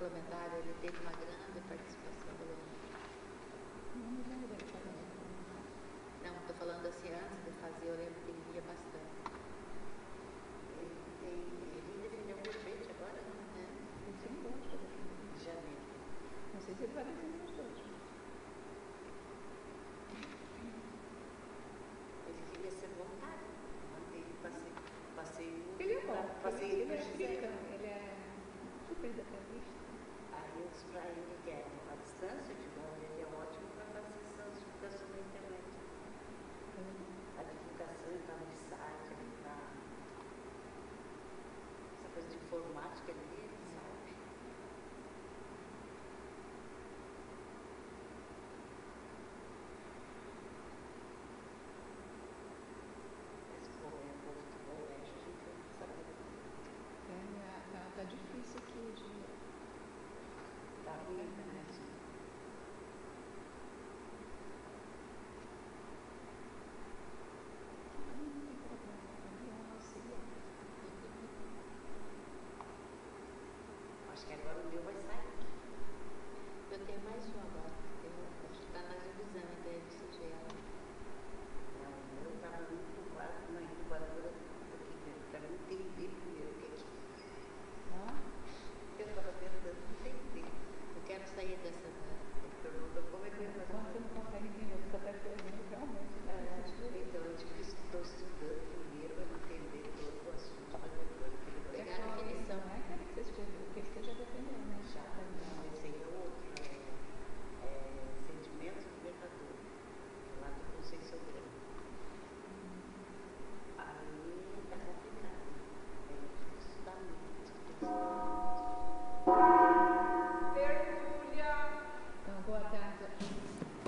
complementar, ele teve uma grande participação do aluno. Não, estou falando assim, antes de fazer, eu lembro que ele via bastante. Ele defendeu o verbete agora, né? Ele sempre gosta de janeiro. Não sei se ele vai defender os dois. Ele queria ser voluntário. Ele é bom. Passei Ele para é Gisele. ele é super detalhista. Aí eu disse para ele que é a distância, eu digo, ele é ótimo para fazer essa divulgação na internet. A divulgação está no site, ele está. Essa coisa de informática ali, ele sabe. Esse povo é povo do colégio, a gente tem que saber. Tá difícil aqui de... Tá ruim, né? Acho que agora o meu vai sair. Eu tenho mais um agora. Acho que está na revisão até de CGL. Não, o meu estava muito quase na incubadora para não entender primeiro o que é. Eu estava tentando entender. Eu quero sair dessa pergunta. Como é que eu ia fazer? Quando você não consegue entender o que está escrevendo, realmente. Então, eu estou estudando primeiro para entender todo o assunto da leitura. Pegar a definição. Não é aquele que você escreveu, o que você já defendeu, né? Já, não, esse aí é outro, Sentimentos Libertadores, lá do Conceição Grande. Aí está complicado, eu tive que estudar muito. Então, boa tarde.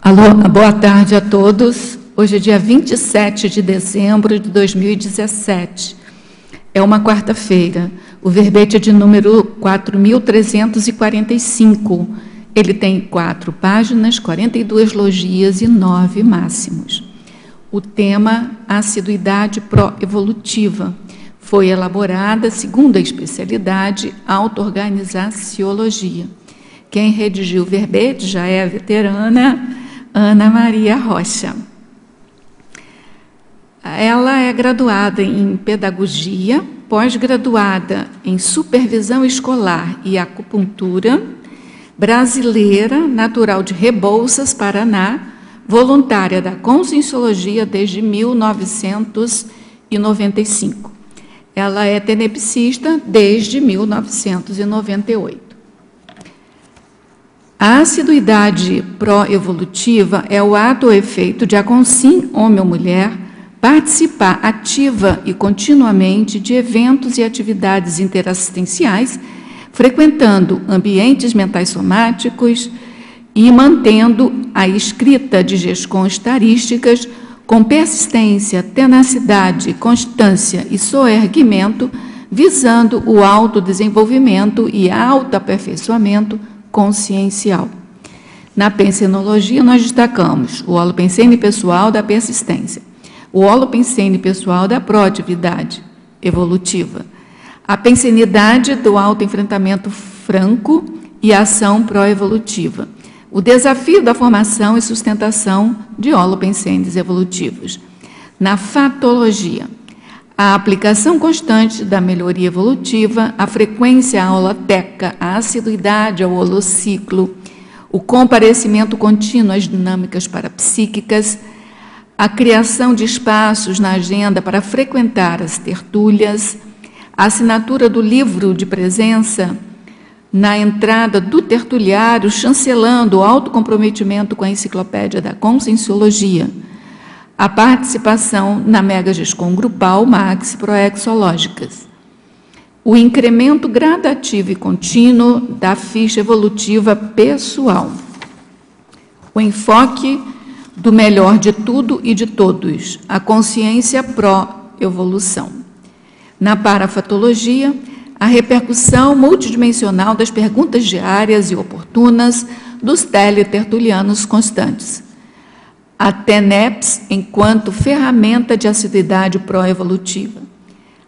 Alô, boa tarde a todos. Hoje é dia 27 de dezembro de 2017. É uma quarta-feira. O verbete é de número 4.345. Ele tem 4 páginas, 42 logias e 9 máximos. O tema, assiduidade pró-evolutiva, foi elaborada, segundo a especialidade, auto-organizaciologia. Quem redigiu o verbete já é a veterana Ana Maria Rocha. Ela é graduada em pedagogia, pós-graduada em supervisão escolar e acupuntura, brasileira, natural de Rebouças, Paraná, voluntária da Conscienciologia desde 1995. Ela é tenepsista desde 1998. A assiduidade pró-evolutiva é o ato ou efeito de a consim, homem ou mulher, participar ativa e continuamente de eventos e atividades interassistenciais, frequentando ambientes mentais somáticos e mantendo a escrita de gestões tarísticas com persistência, tenacidade, constância e soerguimento, visando o autodesenvolvimento e autoaperfeiçoamento consciencial. Na pensenologia, nós destacamos o holopensene pessoal da persistência, o holopensene pessoal da proatividade evolutiva, a pensenidade do autoenfrentamento franco e a ação pró-evolutiva, o desafio da formação e sustentação de holopensenes evolutivos. Na fatologia, a aplicação constante da melhoria evolutiva, a frequência à holoteca, a assiduidade ao holociclo, o comparecimento contínuo às dinâmicas parapsíquicas, a criação de espaços na agenda para frequentar as tertúlias, a assinatura do livro de presença na entrada do tertuliário, chancelando o autocomprometimento com a enciclopédia da Conscienciologia, a participação na Megagescom grupal Maxi Proexológicas, o incremento gradativo e contínuo da ficha evolutiva pessoal, o enfoque do melhor de tudo e de todos, a consciência pró-evolução. Na parafatologia, a repercussão multidimensional das perguntas diárias e oportunas dos teletertulianos constantes. A TENEPS enquanto ferramenta de assiduidade pró-evolutiva.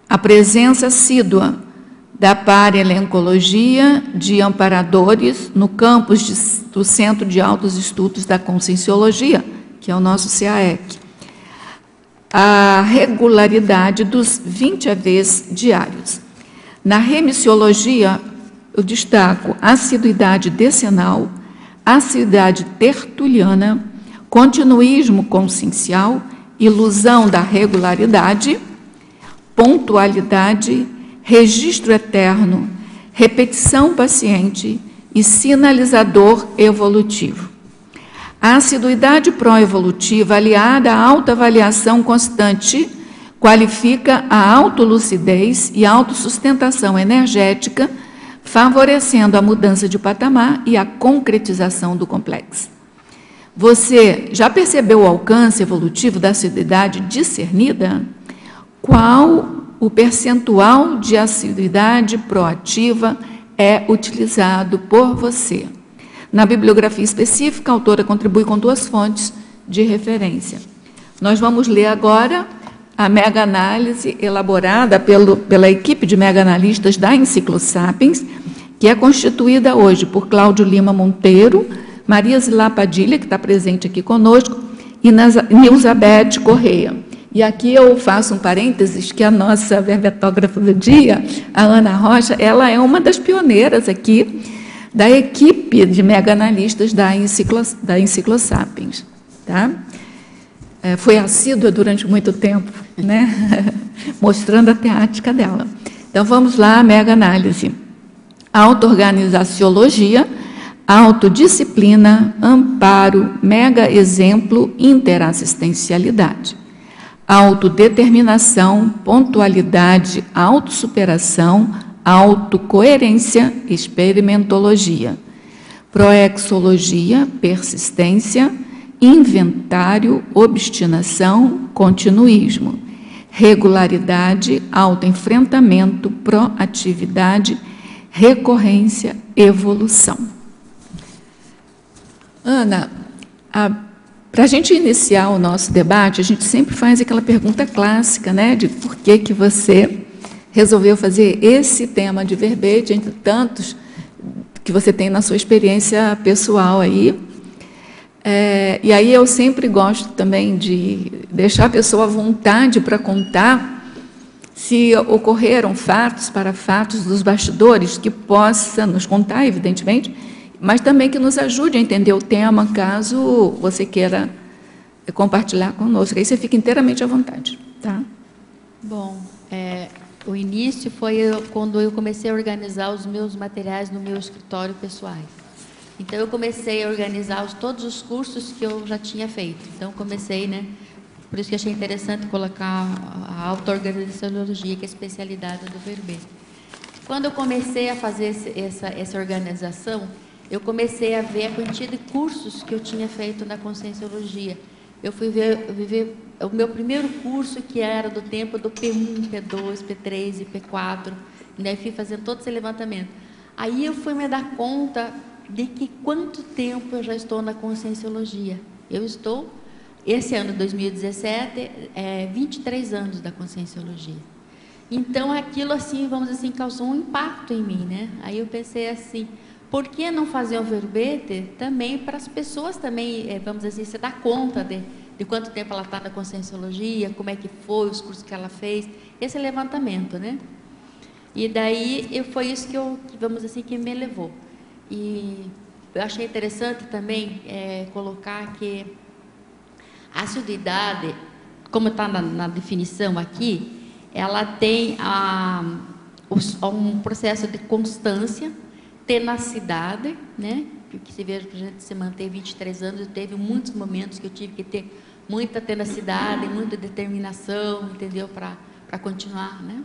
A presença assídua da Parelencologia de Amparadores no campus do Centro de Altos Estudos da Conscienciologia, que é o nosso CAEC. A regularidade dos 20 AVs diários. Na remissiologia, eu destaco assiduidade decenal, assiduidade tertuliana, continuismo consciencial, ilusão da regularidade, pontualidade, registro eterno, repetição paciente e sinalizador evolutivo. A assiduidade pró-evolutiva, aliada à autoavaliação constante, qualifica a autolucidez e autossustentação energética, favorecendo a mudança de patamar e a concretização do complexo. Você já percebeu o alcance evolutivo da assiduidade discernida? Qual o percentual de assiduidade proativa é utilizado por você? Na bibliografia específica, a autora contribui com 2 fontes de referência. Nós vamos ler agora a mega-análise elaborada pela equipe de mega-analistas da Enciclosapiens, que é constituída hoje por Cláudio Lima Monteiro, Maria Zilá Padilha, que está presente aqui conosco, e Nilzabeth Correia. E aqui eu faço um parênteses, que a nossa verbetógrafa do dia, a Ana Rocha, ela é uma das pioneiras aqui da equipe de mega-analistas da Enciclosapiens. Tá? Foi assídua durante muito tempo, né? Mostrando a teática dela. Então, vamos lá, mega-análise. Auto-organizaciologia, autodisciplina, amparo, mega-exemplo, interassistencialidade. Autodeterminação, pontualidade, autossuperação, autocoerência, experimentologia. Proexologia, persistência, inventário, obstinação, continuismo. Regularidade, autoenfrentamento, proatividade, recorrência, evolução. Ana, para a gente iniciar o nosso debate, a gente sempre faz aquela pergunta clássica, né, de por que você resolveu fazer esse tema de verbete, entre tantos que você tem na sua experiência pessoal aí. E aí eu sempre gosto também de deixar a pessoa à vontade para contar se ocorreram fatos dos bastidores, que possa nos contar, evidentemente, mas também que nos ajude a entender o tema, caso você queira compartilhar conosco. Aí você fica inteiramente à vontade. Tá? Bom, o início foi quando eu comecei a organizar os meus materiais no meu escritório pessoais. Então, eu comecei a organizar todos os cursos que eu já tinha feito. Então, comecei, né? Por isso que achei interessante colocar a auto-organizaciologia, que é a especialidade do verbete. Quando eu comecei a fazer essa organização, eu comecei a ver a quantidade de cursos que eu tinha feito na Conscienciologia. Eu fui ver o meu primeiro curso, que era do tempo do P1, P2, P3 e P4, e daí fui fazendo todo esse levantamento. Aí eu fui me dar conta de que quanto tempo eu já estou na Conscienciologia. Eu estou, esse ano, 2017, 23 anos da Conscienciologia. Então, aquilo, assim, vamos dizer assim, causou um impacto em mim, né? Aí eu pensei assim, por que não fazer um verbete também para as pessoas também, vamos dizer assim, se dar conta de quanto tempo ela está na Conscienciologia, como é que foi, os cursos que ela fez, esse levantamento, né? E daí, foi isso que vamos dizer assim, que me levou. E eu achei interessante também colocar que a assiduidade, como está na definição aqui, ela tem um processo de constância, tenacidade, né? Porque se veja, para a gente se manter 23 anos, teve muitos momentos que eu tive que ter muita tenacidade, muita determinação, entendeu? Para continuar, né?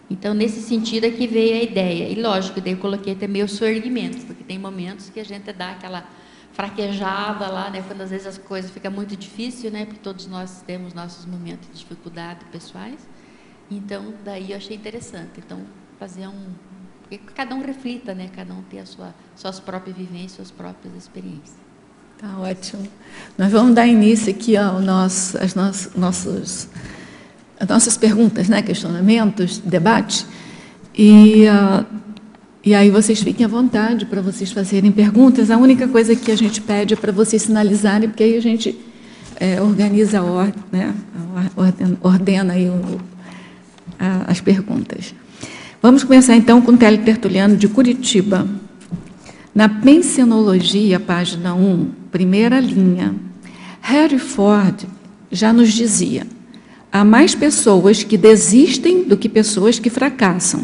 Então, nesse sentido é que veio a ideia. E, lógico, daí eu coloquei também o soerguimento, porque tem momentos que a gente dá aquela fraquejada lá, né? Quando às vezes as coisas ficam muito difíceis, né? Porque todos nós temos nossos momentos de dificuldade pessoais. Então, daí eu achei interessante. Então, fazer porque cada um reflita, né? Cada um tem suas próprias vivências, suas próprias experiências. Tá ótimo. Nós vamos dar início aqui às nossas perguntas, né, questionamentos, debate. E aí vocês fiquem à vontade para vocês fazerem perguntas. A única coisa que a gente pede é para vocês sinalizarem, porque aí a gente organiza a ordem, né? Ordena aí as perguntas. Vamos começar então com o teletertuliano de Curitiba. Na Pensionologia, página 1, primeira linha, Henry Ford já nos dizia: há mais pessoas que desistem do que pessoas que fracassam.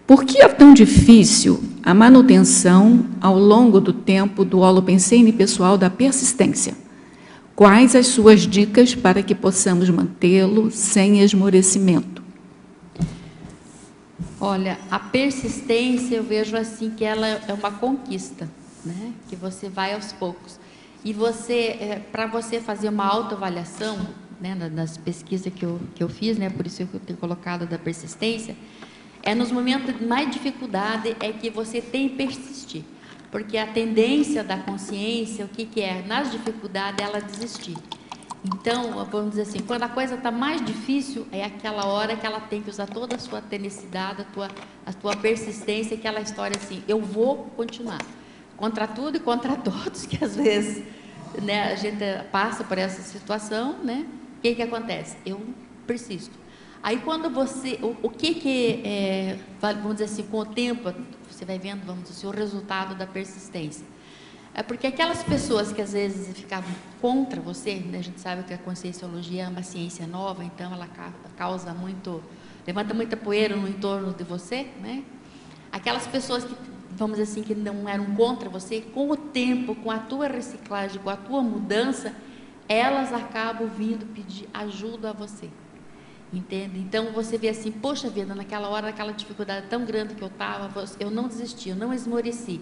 Por que é tão difícil a manutenção ao longo do tempo do holopensene pessoal da persistência? Quais as suas dicas para que possamos mantê-lo sem esmorecimento? Olha, a persistência, eu vejo assim que ela é uma conquista, né? Que você vai aos poucos. E para você fazer uma autoavaliação, né, das pesquisas que eu fiz, né, por isso que eu tenho colocado da persistência, nos momentos de mais dificuldade é que você tem que persistir. Porque a tendência da consciência, o que é? Nas dificuldades, ela desistir. Então, vamos dizer assim, quando a coisa está mais difícil, é aquela hora que ela tem que usar toda a sua tenacidade, a tua persistência, aquela história assim, eu vou continuar. Contra tudo e contra todos, que às vezes, né, a gente passa por essa situação, né? O que acontece? Eu persisto. Aí quando você, vamos dizer assim, com o tempo, você vai vendo, vamos dizer assim, o resultado da persistência. É porque aquelas pessoas que às vezes ficavam contra você, né, a gente sabe que a conscienciologia é uma ciência nova, então ela causa levanta muita poeira no entorno de você, né? Aquelas pessoas que, vamos dizer assim, que não eram contra você, com o tempo, com a tua reciclagem, com a tua mudança, elas acabam vindo pedir ajuda a você. Entende? Então você vê assim, poxa vida, naquela hora, naquela dificuldade tão grande que eu estava, eu não desisti, eu não esmoreci,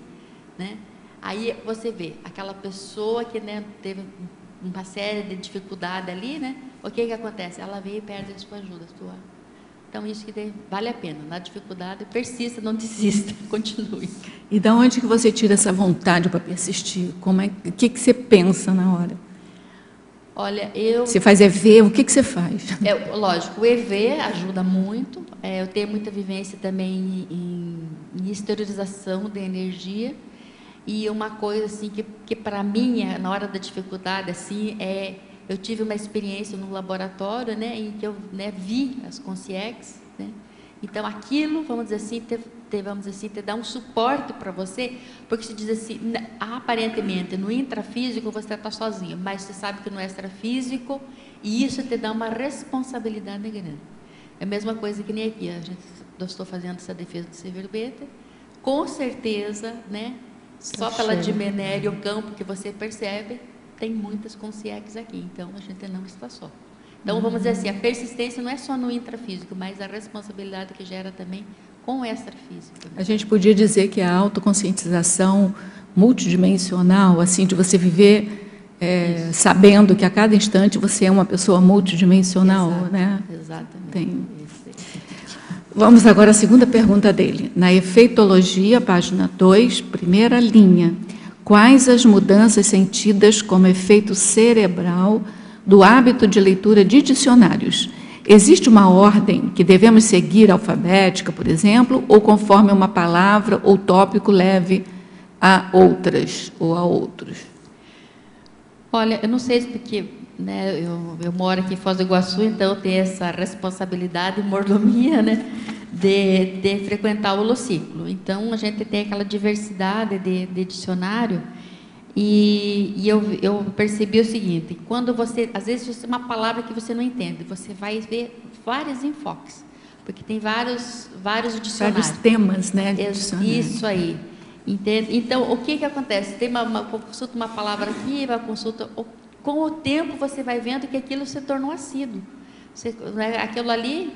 né? Aí você vê aquela pessoa que, né, teve uma série de dificuldades ali, né? O que acontece? Ela veio e perde a sua ajuda, Então isso que vale a pena. Na dificuldade, persista, não desista, continue. E da onde que você tira essa vontade para persistir? O que você pensa na hora? Olha, Você faz EV, o que você faz? Lógico, o EV ajuda muito. Eu tenho muita vivência também em exteriorização da energia. E uma coisa assim que para mim, na hora da dificuldade, assim, eu tive uma experiência no laboratório, né, em que eu, né, vi as consciex, né? Então aquilo, vamos dizer assim, te dá um suporte para você, porque se diz assim, aparentemente no intrafísico você está sozinho, mas você sabe que no extrafísico, e isso te dá uma responsabilidade grande. É a mesma coisa que nem aqui, eu estou fazendo essa defesa do Severbete, com certeza, né, só pela Dimenéria, o campo que você percebe, tem muitas consciex aqui, então a gente não está só. Então, vamos dizer assim, a persistência não é só no intrafísico, mas a responsabilidade que gera também com o extrafísico. A gente podia dizer que a autoconscientização multidimensional, assim, de você viver sabendo que a cada instante você é uma pessoa multidimensional, né? Exatamente. Vamos agora à segunda pergunta dele. Na efeitologia, página 2, primeira linha. Quais as mudanças sentidas como efeito cerebral do hábito de leitura de dicionários? Existe uma ordem que devemos seguir alfabética, por exemplo, ou conforme uma palavra ou tópico leve a outras ou a outros? Olha, eu não sei porque, né, eu moro aqui em Foz do Iguaçu, então eu tenho essa responsabilidade e mordomia, né, de frequentar o holociclo. Então, a gente tem aquela diversidade de dicionário e eu percebi o seguinte, quando você, às vezes, uma palavra que você não entende, você vai ver vários enfoques, porque tem vários dicionários. Vários temas, né? Isso aí. Entende? Então, o que acontece? Consulta uma palavra aqui, vai consulta. Com o tempo, você vai vendo que aquilo se tornou assíduo. Aquilo ali,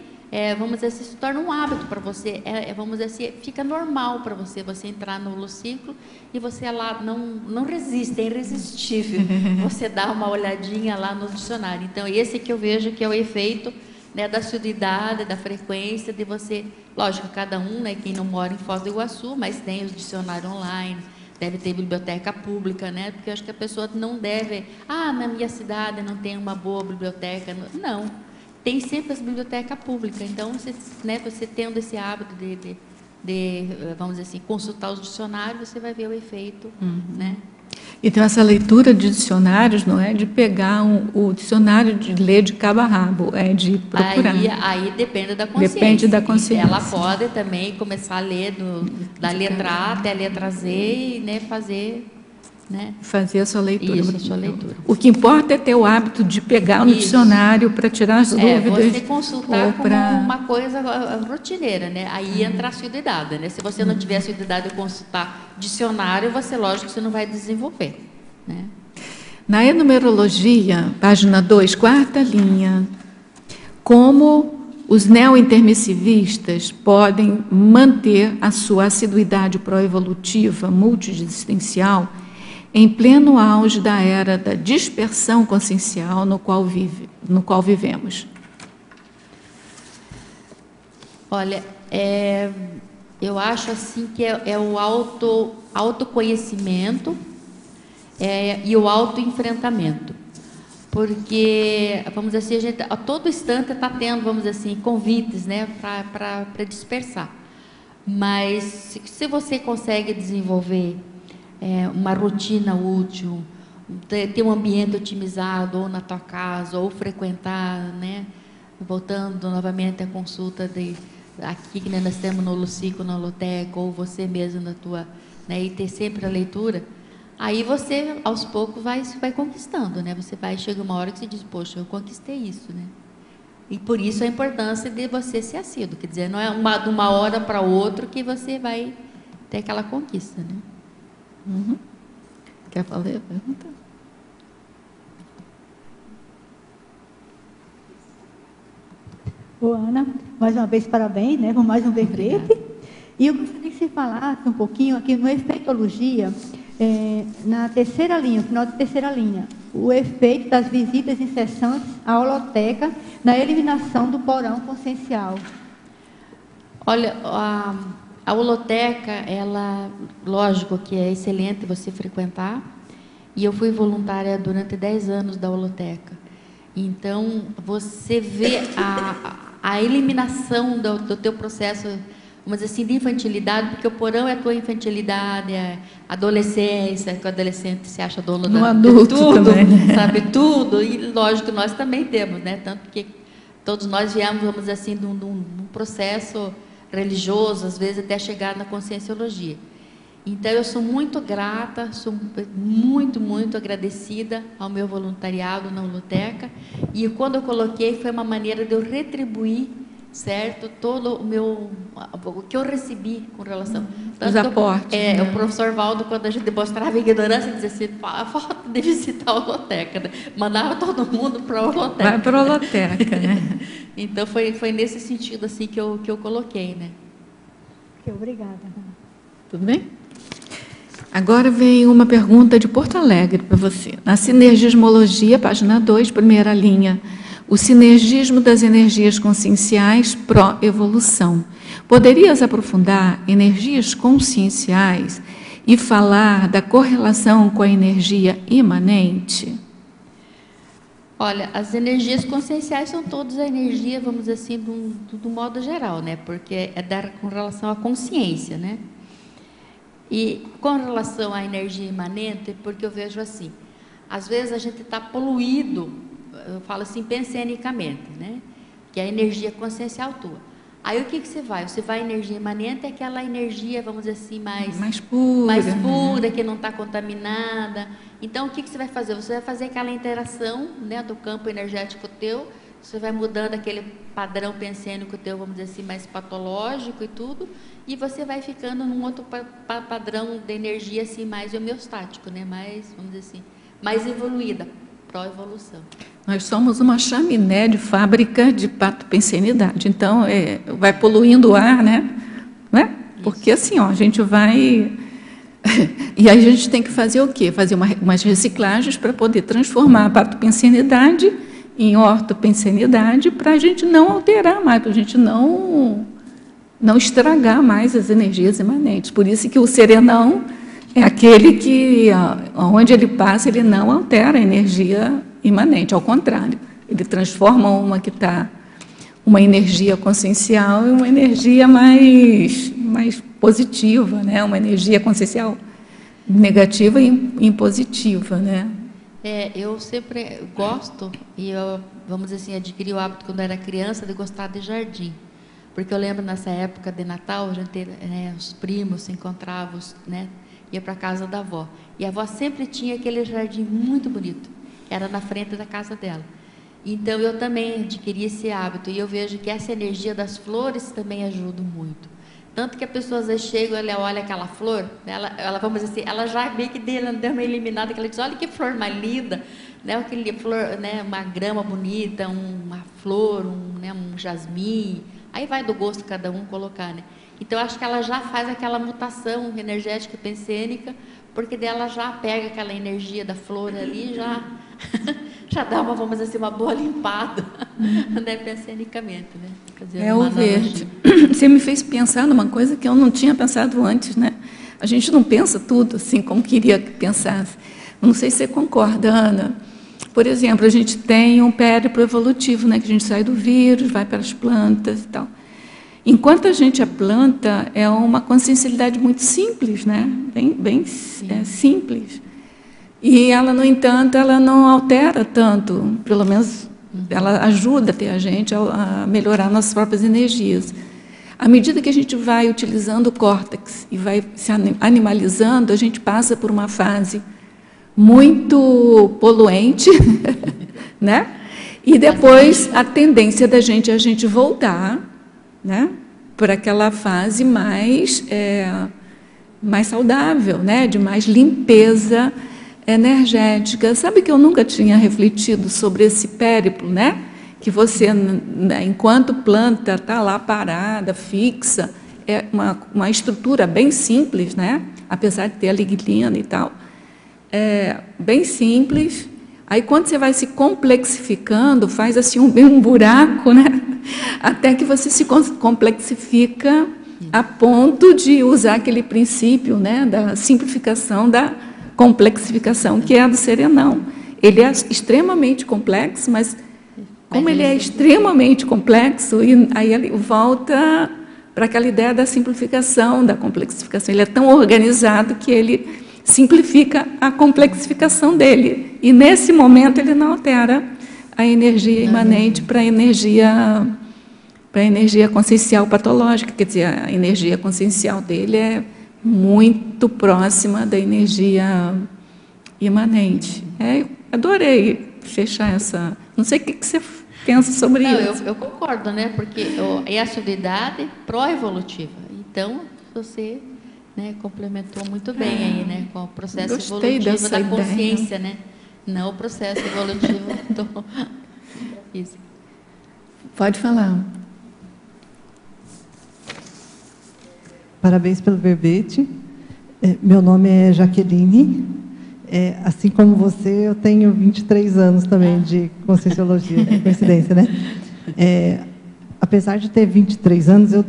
vamos dizer assim, se torna um hábito para você. Vamos dizer assim, fica normal para você entrar no holociclo e você lá não resiste, é irresistível. Você dá uma olhadinha lá no dicionário. Então, esse que eu vejo que é o efeito, né, da assiduidade, da frequência, de você, lógico, cada um, né, quem não mora em Foz do Iguaçu, mas tem os dicionários online, deve ter biblioteca pública, né, porque eu acho que a pessoa não deve, na minha cidade não tem uma boa biblioteca, não, tem sempre as bibliotecas públicas. Então, você, né, você tendo esse hábito de, vamos dizer assim, consultar os dicionários, você vai ver o efeito, né? Então, essa leitura de dicionários não é de pegar o dicionário de ler de cabo a rabo, é de procurar. Aí depende da consciência. Depende da consciência. Ela pode também começar a ler da letra A até a letra Z e, né, fazer... Né? Fazer a sua leitura. Isso, a sua leitura. O que importa é ter o hábito de pegar no dicionário para tirar as dúvidas. Você consultar como uma coisa rotineira, né? Aí entra a assiduidade, né? Se você não tiver assiduidade de consultar dicionário, você, lógico, você não vai desenvolver, né? Na enumerologia, página 2, quarta linha, como os neointermissivistas podem manter a sua assiduidade pró-evolutiva multiexistencial em pleno auge da era da dispersão consciencial no qual vivemos? Olha, eu acho assim que é o autoconhecimento e o autoenfrentamento. Porque, vamos dizer assim, a gente a todo instante está tendo, vamos dizer assim, convites, né, para dispersar. Mas se você consegue desenvolver uma rotina útil, ter um ambiente otimizado, ou na tua casa, ou frequentar, né, voltando novamente à consulta aqui que nós temos no Lucico, na Holoteca, ou você mesmo na tua, né, e ter sempre a leitura, aí você, aos poucos, vai conquistando, né? Você chega uma hora que você diz, poxa, eu conquistei isso, né? E por isso a importância de você ser assíduo, quer dizer, não é de uma hora para outra que você vai ter aquela conquista, né? Quer falar a pergunta? Ô, Ana, mais uma vez parabéns, né, por mais um verbete. E eu gostaria que você falasse um pouquinho aqui no Efeitologia, na terceira linha, no final da terceira linha, o efeito das visitas incessantes à holoteca na eliminação do porão consciencial. Olha, a holoteca, ela, lógico que é excelente você frequentar, e eu fui voluntária durante 10 anos da holoteca. Então, você vê a eliminação do teu processo, vamos dizer assim, de infantilidade, porque o porão é a tua infantilidade, é a adolescência, que o adolescente se acha dono de tudo, também, né? sabe tudo, e lógico que nós também temos, né? Tanto que todos nós viemos, vamos dizer assim, de um processo religioso, às vezes até chegar na conscienciologia. Então, eu sou muito grata, sou muito, muito agradecida ao meu voluntariado na Holoteca, e quando eu coloquei, foi uma maneira de eu retribuir, certo, todo o que eu recebi com relação... Os aportes. O professor Valdo, quando a gente mostrava ignorância, dizia assim, falta de visitar a Holoteca, né? Mandava todo mundo para a Holoteca. Vai para a Holoteca, né? Então, foi nesse sentido assim que eu coloquei, né? Obrigada. Tudo bem? Agora vem uma pergunta de Porto Alegre para você. Na Sinergismologia, página 2, primeira linha, o sinergismo das energias conscienciais pró-evolução. Poderias aprofundar energias conscienciais e falar da correlação com a energia imanente? Olha, as energias conscienciais são todas a energia, vamos dizer assim, do modo geral, né? Porque com relação à consciência, né? E com relação à energia imanente, porque eu vejo assim, às vezes a gente está poluído, eu falo assim, pensenicamente, né? Que é a energia consciencial tua. Aí o que você vai? Você vai à energia imanente, é aquela energia, vamos dizer assim, mais pura, que não está contaminada. Então, o que você vai fazer? Você vai fazer aquela interação, né, do campo energético teu, você vai mudando aquele padrão pensênico teu, vamos dizer assim, mais patológico e tudo, e você vai ficando num outro padrão de energia assim, mais homeostático, né? Mais, vamos dizer assim, mais evoluída, pró-evolução. Nós somos uma chaminé de fábrica de patopensenidade. Então, vai poluindo o ar, né? Não é? Porque assim, ó, a gente vai... E aí a gente tem que fazer o quê? Fazer umas reciclagens para poder transformar a patopensenidade em ortopensenidade, para a gente não alterar mais, para a gente não estragar mais as energias imanentes. Por isso que o serenão é aquele que, onde ele passa, ele não altera a energia imanente, ao contrário, Ele transforma uma que está uma energia consciencial em uma energia mais positiva, né? Uma energia consciencial negativa em positiva, né? Eu sempre gosto, e eu, vamos dizer assim, adquiri o hábito quando era criança de gostar de jardim. Porque eu lembro nessa época de Natal, a gente, os primos se encontravam, né, ia para a casa da avó. E a avó sempre tinha aquele jardim muito bonito, era na frente da casa dela. Então eu também adquiri esse hábito, e eu vejo que essa energia das flores também ajuda muito. Tanto que a pessoa às vezes chega, ela olha aquela flor, ela vamos dizer assim, ela já meio que deu uma eliminada, que ela diz, olha que flor mais linda, né, aquele flor, né, uma grama bonita, uma flor, um jasmim. Aí vai do gosto de cada um colocar, né? Então, acho que ela já faz aquela mutação energética pensênica, porque dela já pega aquela energia da flor ali, já dá uma, vamos dizer assim, uma boa limpada, né, pensenicamente, né? Quer dizer, O verde. Você me fez pensar numa coisa que eu não tinha pensado antes, né? A gente não pensa tudo assim como queria que pensasse. Não sei se você concorda, Ana. Por exemplo, a gente tem um périplo evolutivo, né, que a gente sai do vírus, vai para as plantas e tal. Enquanto a gente é planta, é uma consciencialidade muito simples, né? Bem simples. E ela, no entanto, ela não altera tanto, pelo menos ela ajuda até a gente a melhorar nossas próprias energias. À medida que a gente vai utilizando o córtex e vai se animalizando, a gente passa por uma fase muito poluente, né? E depois a tendência da gente é a gente voltar, né, para aquela fase mais saudável, né, de mais limpeza energética. Sabe que eu nunca tinha refletido sobre esse périplo, né? Que você, enquanto planta, está lá parada, fixa, é uma estrutura bem simples, né? Apesar de ter a lignina e tal. Bem simples. Aí, quando você vai se complexificando, faz assim um buraco, né? Até que você se complexifica a ponto de usar aquele princípio, né, da simplificação, da complexificação, que é a do serenão. Ele é extremamente complexo, mas como ele é extremamente complexo, aí ele volta para aquela ideia da simplificação, da complexificação. Ele é tão organizado que ele simplifica a complexificação dele. E, nesse momento, ele não altera a energia imanente para a energia consciencial patológica. Quer dizer, a energia consciencial dele é muito próxima da energia imanente. Eu adorei fechar essa... Não sei o que você pensa sobre isso. Eu concordo, né? Porque é a solidariedade pró-evolutiva. Então, você... né, complementou muito bem aí, né, com o processo evolutivo da consciência, né? Não o processo evolutivo do físico. Pode falar. Parabéns pelo verbete. Meu nome é Jaqueline. Assim como você, eu tenho 23 anos também de Conscienciologia, coincidência, né? Apesar de ter 23 anos, eu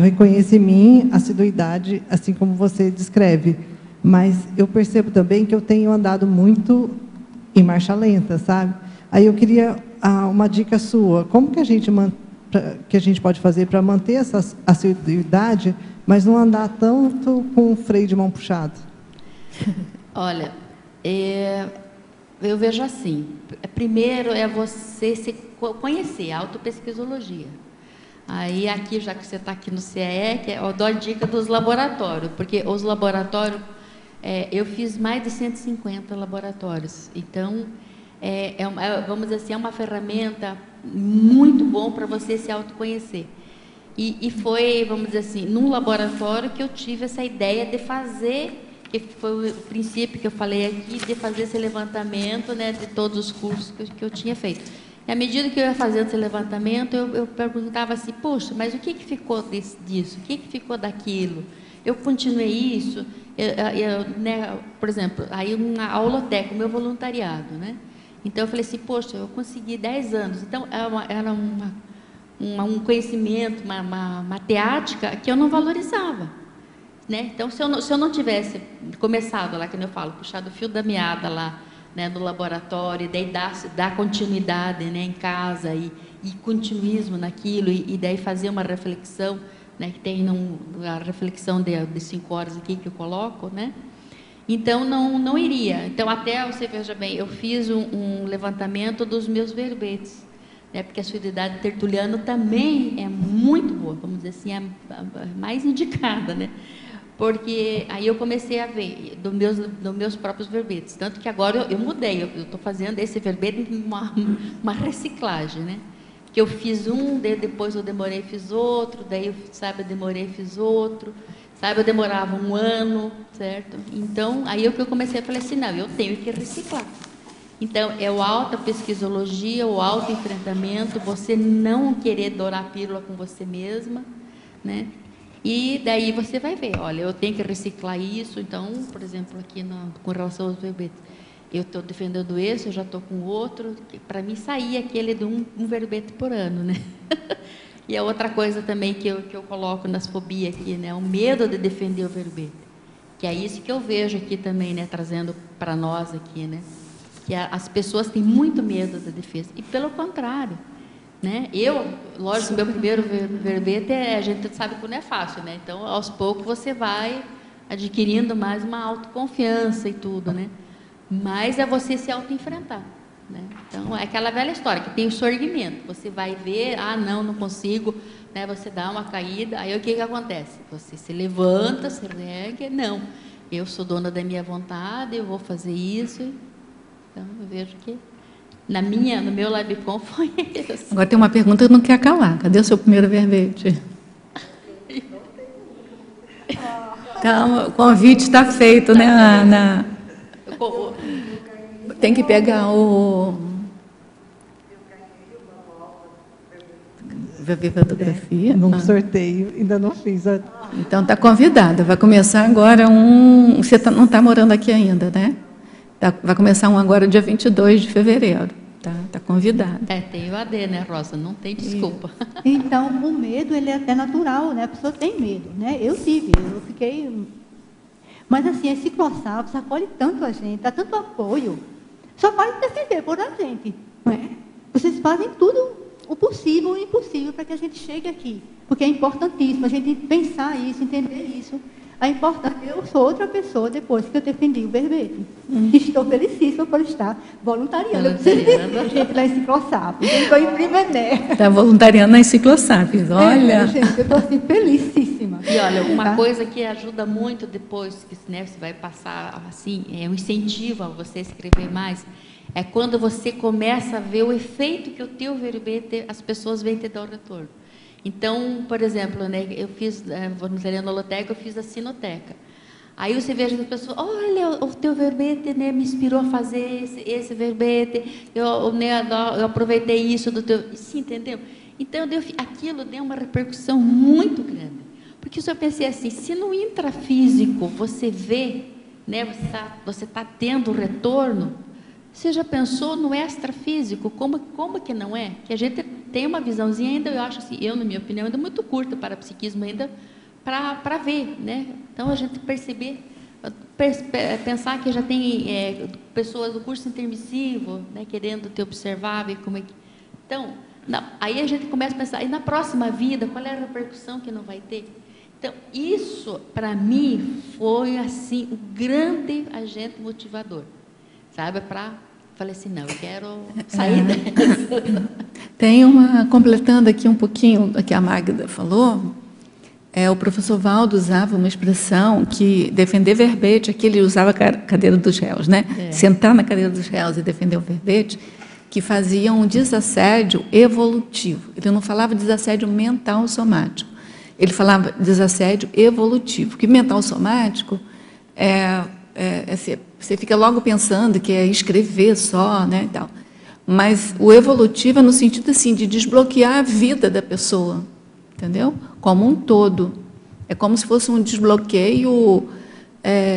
reconheço em mim assiduidade, assim como você descreve, mas eu percebo também que eu tenho andado muito em marcha lenta, sabe? Aí eu queria uma dica sua, como que a gente pode fazer para manter essa assiduidade, mas não andar tanto com o freio de mão puxado? Olha, eu vejo assim, primeiro é você se conhecer, a autopesquisologia. Aí, aqui, já que você está aqui no CAE, eu dou a dica dos laboratórios, porque os laboratórios, eu fiz mais de 150 laboratórios. Então, vamos dizer assim, é uma ferramenta muito bom para você se autoconhecer. E foi, vamos dizer assim, num laboratório que eu tive essa ideia de fazer, que foi o princípio que eu falei aqui, de fazer esse levantamento, né, de todos os cursos que eu tinha feito. E à medida que eu ia fazendo esse levantamento, eu perguntava assim, poxa, mas o que ficou disso? O que ficou daquilo? Eu continuei isso? Né, por exemplo, aí uma auloteca, o meu voluntariado, né? Então, eu falei assim, poxa, eu consegui 10 anos. Então, era um conhecimento, uma teática que eu não valorizava, né? Então, se eu não tivesse começado lá, que eu falo, puxado o fio da meada lá, né, no laboratório, e daí dar continuidade, né, em casa e continuismo naquilo, e daí fazer uma reflexão, né, que tem a reflexão de 5 horas aqui que eu coloco, né? Então, não iria. Então, até, você veja bem, eu fiz um levantamento dos meus verbetes, né, porque a Suidade Tertuliano também é muito boa, vamos dizer assim, é a mais indicada, né? Porque aí eu comecei a ver dos meus próprios verbetes, tanto que agora eu mudei, eu estou fazendo esse verbete uma reciclagem, né? Que eu fiz depois eu demorei e fiz outro, daí eu demorei e fiz outro, eu demorava 1 ano, certo? Então, aí eu comecei a falar assim, não, eu tenho que reciclar. Então, é o auto-pesquisologia, o auto-enfrentamento, você não querer dourar a pílula com você mesma, né? E daí você vai ver, olha, eu tenho que reciclar isso. Então, por exemplo, aqui com relação aos verbetes, eu estou defendendo esse, eu já estou com outro, para mim sair aquele de um verbete por ano, né? E a outra coisa também que eu coloco nas fobias aqui, né? O medo de defender o verbete, que é isso que eu vejo aqui também, né? Trazendo para nós aqui, né? Que as pessoas têm muito medo da defesa, e pelo contrário, né? Lógico, meu primeiro verbete a gente sabe que não é fácil, né? Então, aos poucos você vai adquirindo mais uma autoconfiança e tudo, né? Mas é você se auto-enfrentar, né? Então, é aquela velha história que tem o sorgimento. Você vai ver, não consigo, né? Você dá uma caída, aí o que acontece? Você se levanta, se ergue, não, eu sou dona da minha vontade, eu vou fazer isso. Então, eu vejo que no meu LabCon foi isso. Agora tem uma pergunta que não quer calar. Cadê o seu primeiro verbete? Então, o convite está feito, né, Ana? Tem que pegar o... Vai ver fotografia? Num sorteio, ainda não fiz. Então, está convidada. Vai começar agora Você não está morando aqui ainda, né? Vai começar agora, dia 22 de fevereiro. Tá convidada. Tem o AD, né, Rosa? Não tem desculpa. Então, o medo, ele é até natural, né? A pessoa tem medo, né? Eu fiquei... Mas, assim, esse ciclosápolis acolhe tanto a gente, dá tanto apoio. Só faz defender por a gente, não é? Vocês fazem tudo o possível e o impossível para que a gente chegue aqui. Porque é importantíssimo a gente pensar isso, entender isso. É importante. Eu sou outra pessoa depois que eu defendi o verbete. Estou felicíssima por estar voluntariando. Eu preciso de gente na Enciclosápios. Eu estou em Primené. Está voluntariando na Enciclosápios, olha. Gente, eu estou assim, felicíssima. E olha, uma coisa que ajuda muito depois, que, né, você vai passar assim, um incentivo a você escrever mais, é quando você começa a ver o efeito que o teu verbete, as pessoas vêm te dar o retorno. Então, por exemplo, né, eu fiz voluntariando Holoteca, eu fiz a Sinoteca. Aí você vê as pessoas, olha, o teu verbete, né, me inspirou a fazer esse verbete, eu aproveitei isso do teu... Sim, entendeu? Então, aquilo deu uma repercussão muito grande. Porque eu pensei assim, se no intrafísico você vê, né, você tá tendo retorno, você já pensou no extrafísico? Como que não é? Que a gente tem uma visãozinha ainda, eu acho assim, na minha opinião, ainda muito curta para psiquismo ainda, para ver, né? Então, a gente pensar que já tem pessoas do curso intermissivo, né, querendo te observar, ver como é que... Então, aí a gente começa a pensar, e na próxima vida, qual é a repercussão que não vai ter? Então, isso, para mim, foi, assim, um grande agente motivador, sabe? Falei assim, não, eu quero sair dessa. Tem completando aqui um pouquinho o que a Magda falou, o professor Valdo usava uma expressão que defender verbete, aqui ele usava a cadeira dos réus, né? Sentar na cadeira dos réus e defender o verbete, que fazia um desassédio evolutivo. Ele não falava desassédio mental somático, ele falava desassédio evolutivo, que mental somático você fica logo pensando que é escrever só, né, e tal. Mas o evolutivo é no sentido assim de desbloquear a vida da pessoa, entendeu? Como um todo. É como se fosse um desbloqueio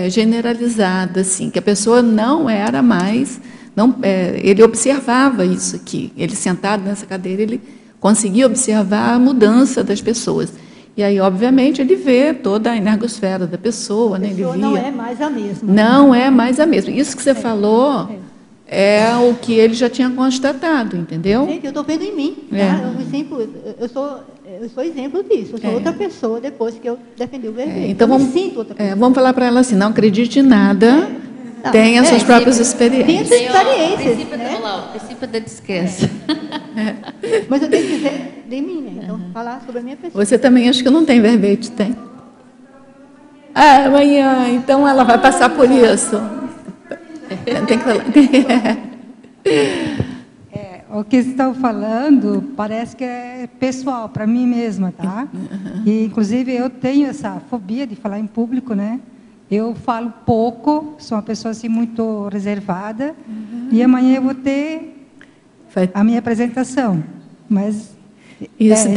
generalizado, assim, que a pessoa não era mais, ele observava isso aqui. Ele sentado nessa cadeira, ele conseguia observar a mudança das pessoas. E aí, obviamente, ele vê toda a energosfera da pessoa, né? Ele via. Não é mais a mesma. Não é mais a mesma. Isso que você falou é o que ele já tinha constatado, entendeu? Gente, eu estou vendo em mim. Tá? É. Eu sou exemplo disso. Eu sou outra pessoa depois que eu defendi o verbete. Então eu vamos, me sinto outra pessoa. vamos falar para ela assim, não acredite em nada, tenha suas próprias experiências. Tem essas experiências. Olha lá, o princípio da descrença. Mas eu tenho que dizer de mim, né? Então, falar sobre a minha pessoa. Você também acha que não tem verbete? Tem. Ah, amanhã, então ela vai passar por isso. Tem que falar. O que estão falando parece que é pessoal, para mim mesma, tá? E, inclusive, eu tenho essa fobia de falar em público, né? Eu falo pouco, sou uma pessoa assim muito reservada, e amanhã eu vou ter a minha apresentação. Mas Isso,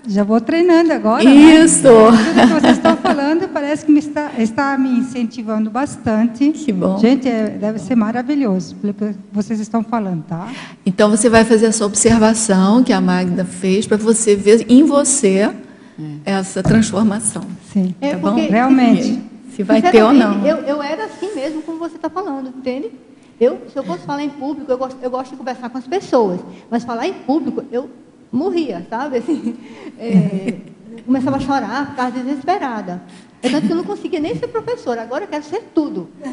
já vou treinando agora. Isso! Né? Tudo que vocês estão falando parece que está me incentivando bastante. Que bom. Gente, deve ser maravilhoso, pelo que vocês estão falando, tá? Então, você vai fazer essa observação que a Magda fez para você ver em você essa transformação. Sim, É, tá bom? porque, realmente. Se vai ter ou não. Eu era assim mesmo, como você está falando, entende? Se eu fosse falar em público, eu gosto de conversar com as pessoas. Mas falar em público, eu morria, sabe? Assim, começava a chorar, ficava desesperada. É tanto que eu não conseguia nem ser professora. Agora eu quero ser tudo. Tá?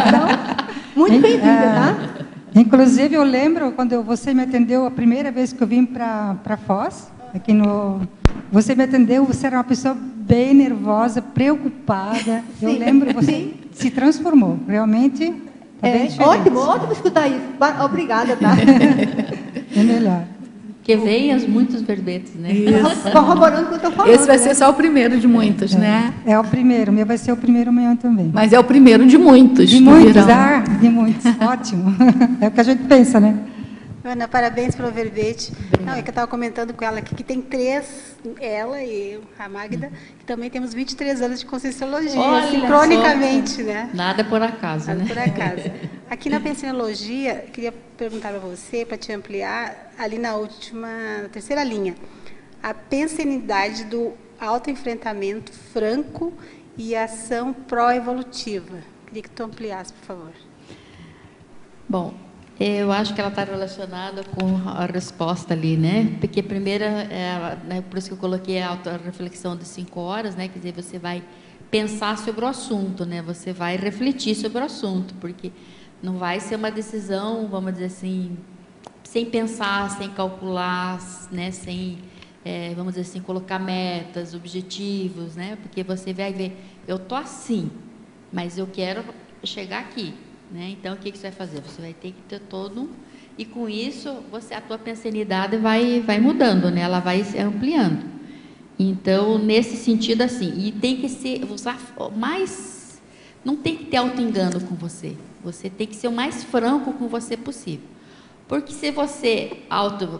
Então, muito bem-vinda, tá? Inclusive, eu lembro quando você me atendeu a primeira vez que eu vim para Foz, aqui no... Você me atendeu, você era uma pessoa bem nervosa, preocupada. Sim, eu lembro, você sim. se transformou. Realmente, tá bem diferente. Ótimo escutar isso. Obrigada, tá? É melhor. Que venham muitos verbetes, né? Corroborando o que eu estou falando. Esse vai ser só o primeiro de muitos, né? É o primeiro, o meu vai ser o primeiro amanhã também. Mas é o primeiro de muitos. De que muitos, virão. de muitos. Ótimo. É o que a gente pensa, né? Ana, parabéns pelo verbete. Não, é que eu estava comentando com ela aqui que tem 3, ela e eu, a Magda, que também temos 23 anos de Conscienciologia, Olha sincronicamente, só. né? Nada por acaso, Nada né? por acaso. Aqui na Pensinologia, queria perguntar para você, para te ampliar, ali na terceira linha, a pensenidade do autoenfrentamento franco e ação pró-evolutiva. Queria que tu ampliasse, por favor. Bom, eu acho que ela está relacionada com a resposta ali, né? Porque a primeira, né, por isso que eu coloquei a autorreflexão de 5 horas, né? Quer dizer, você vai pensar sobre o assunto, né? Você vai refletir sobre o assunto, porque não vai ser uma decisão, vamos dizer assim, sem pensar, sem calcular, né? Sem, vamos dizer assim, colocar metas, objetivos, né? Porque você vai ver, eu estou assim, mas eu quero chegar aqui. Né? Então, o que você vai fazer? Você vai ter que ter todo... E, com isso, a tua pensenidade vai mudando, né? Ela vai se ampliando. Então, nesse sentido, assim, e tem que usar mais... Não tem que ter auto-engano com você. Você tem que ser o mais franco com você possível. Porque se você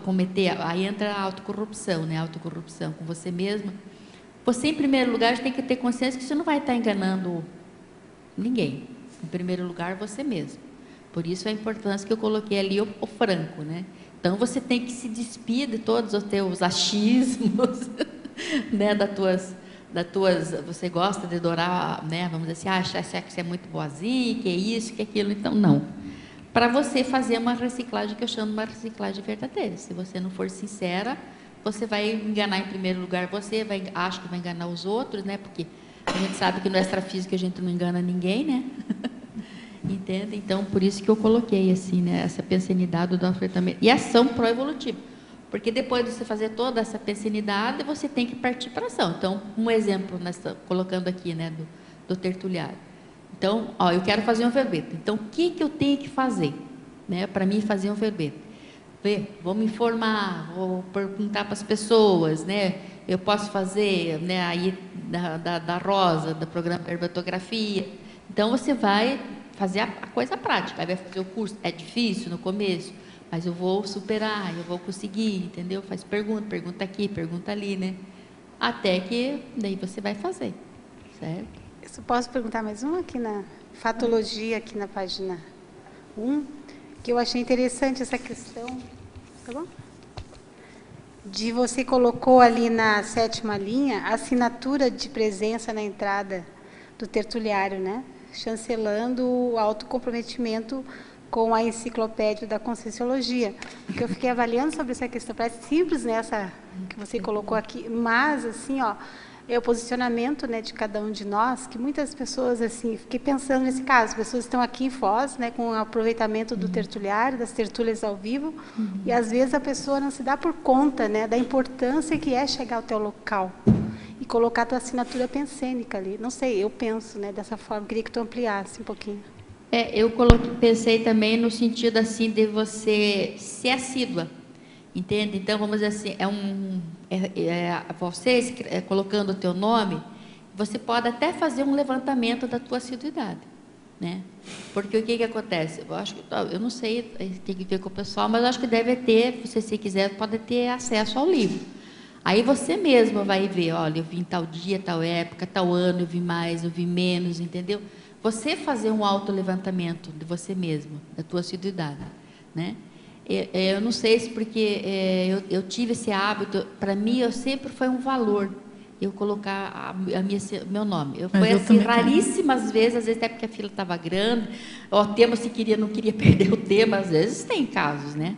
cometer... Aí entra a autocorrupção, né? Autocorrupção com você mesma. Você, em primeiro lugar, tem que ter consciência que você não vai estar enganando ninguém. Em primeiro lugar, você mesmo. Por isso a importância que eu coloquei ali o franco, né? Então, você tem que se despir de todos os teus achismos, né? Você gosta de adorar, né? Vamos dizer assim, achar que você é muito boazinha, que é isso, que é aquilo. Então, não. Para você fazer uma reciclagem, que eu chamo de uma reciclagem verdadeira. Se você não for sincera, você vai enganar em primeiro lugar você, acha que vai enganar os outros, né? Porque a gente sabe que no extrafísico a gente não engana ninguém, né? Entende? Então, por isso que eu coloquei assim, né? Essa pensenidade do enfrentamento. E ação pró-evolutiva. Porque depois de você fazer toda essa pensenidade, você tem que partir para a ação. Então, um exemplo, colocando aqui, né? Do tertuliário. Então, eu quero fazer um verbete. Então, o que eu tenho que fazer, né? Para mim fazer um verbete? Vou me informar, vou perguntar para as pessoas, né? Eu posso fazer, né, aí da Rosa, do programa de herbatografia. Então, você vai fazer a coisa prática, aí vai fazer o curso. É difícil no começo, mas eu vou superar, eu vou conseguir, entendeu? Faz pergunta aqui, pergunta ali, né? Até que daí você vai fazer, certo? Eu posso perguntar mais uma aqui na fatologia, aqui na página 1, que eu achei interessante essa questão, tá bom? Você colocou ali na 7ª linha a assinatura de presença na entrada do tertuliário, né? Chancelando o autocomprometimento com a enciclopédia da Conscienciologia, porque eu fiquei avaliando sobre essa questão, parece simples, né, essa que você colocou aqui, mas, assim, ó, é o posicionamento, né, de cada um de nós, que muitas pessoas, assim, fiquei pensando nesse caso, pessoas estão aqui em Foz, né, com o aproveitamento do tertuliário, das tertúlias ao vivo, e às vezes a pessoa não se dá por conta, né, da importância que é chegar ao teu local e colocar a tua assinatura pensênica ali. Não sei, eu penso, né, dessa forma, queria que tu ampliasse um pouquinho. Eu pensei também no sentido assim de você ser assídua, entende? Então, vamos dizer assim, você colocando o teu nome, você pode até fazer um levantamento da tua assiduidade, né? Porque o que acontece? Eu não sei, tem que ver com o pessoal, mas eu acho que deve ter, se quiser, pode ter acesso ao livro. Aí você mesmo vai ver, olha, eu vi em tal dia, tal época, tal ano, eu vi mais, eu vi menos, entendeu? Você fazer um autolevantamento de você mesmo, da tua assiduidade, né? Eu não sei se porque eu tive esse hábito, para mim, eu sempre foi um valor eu colocar meu nome. Foi assim, raríssimas vezes, às vezes até porque a fila estava grande, o tema não queria perder o tema, às vezes tem casos, né?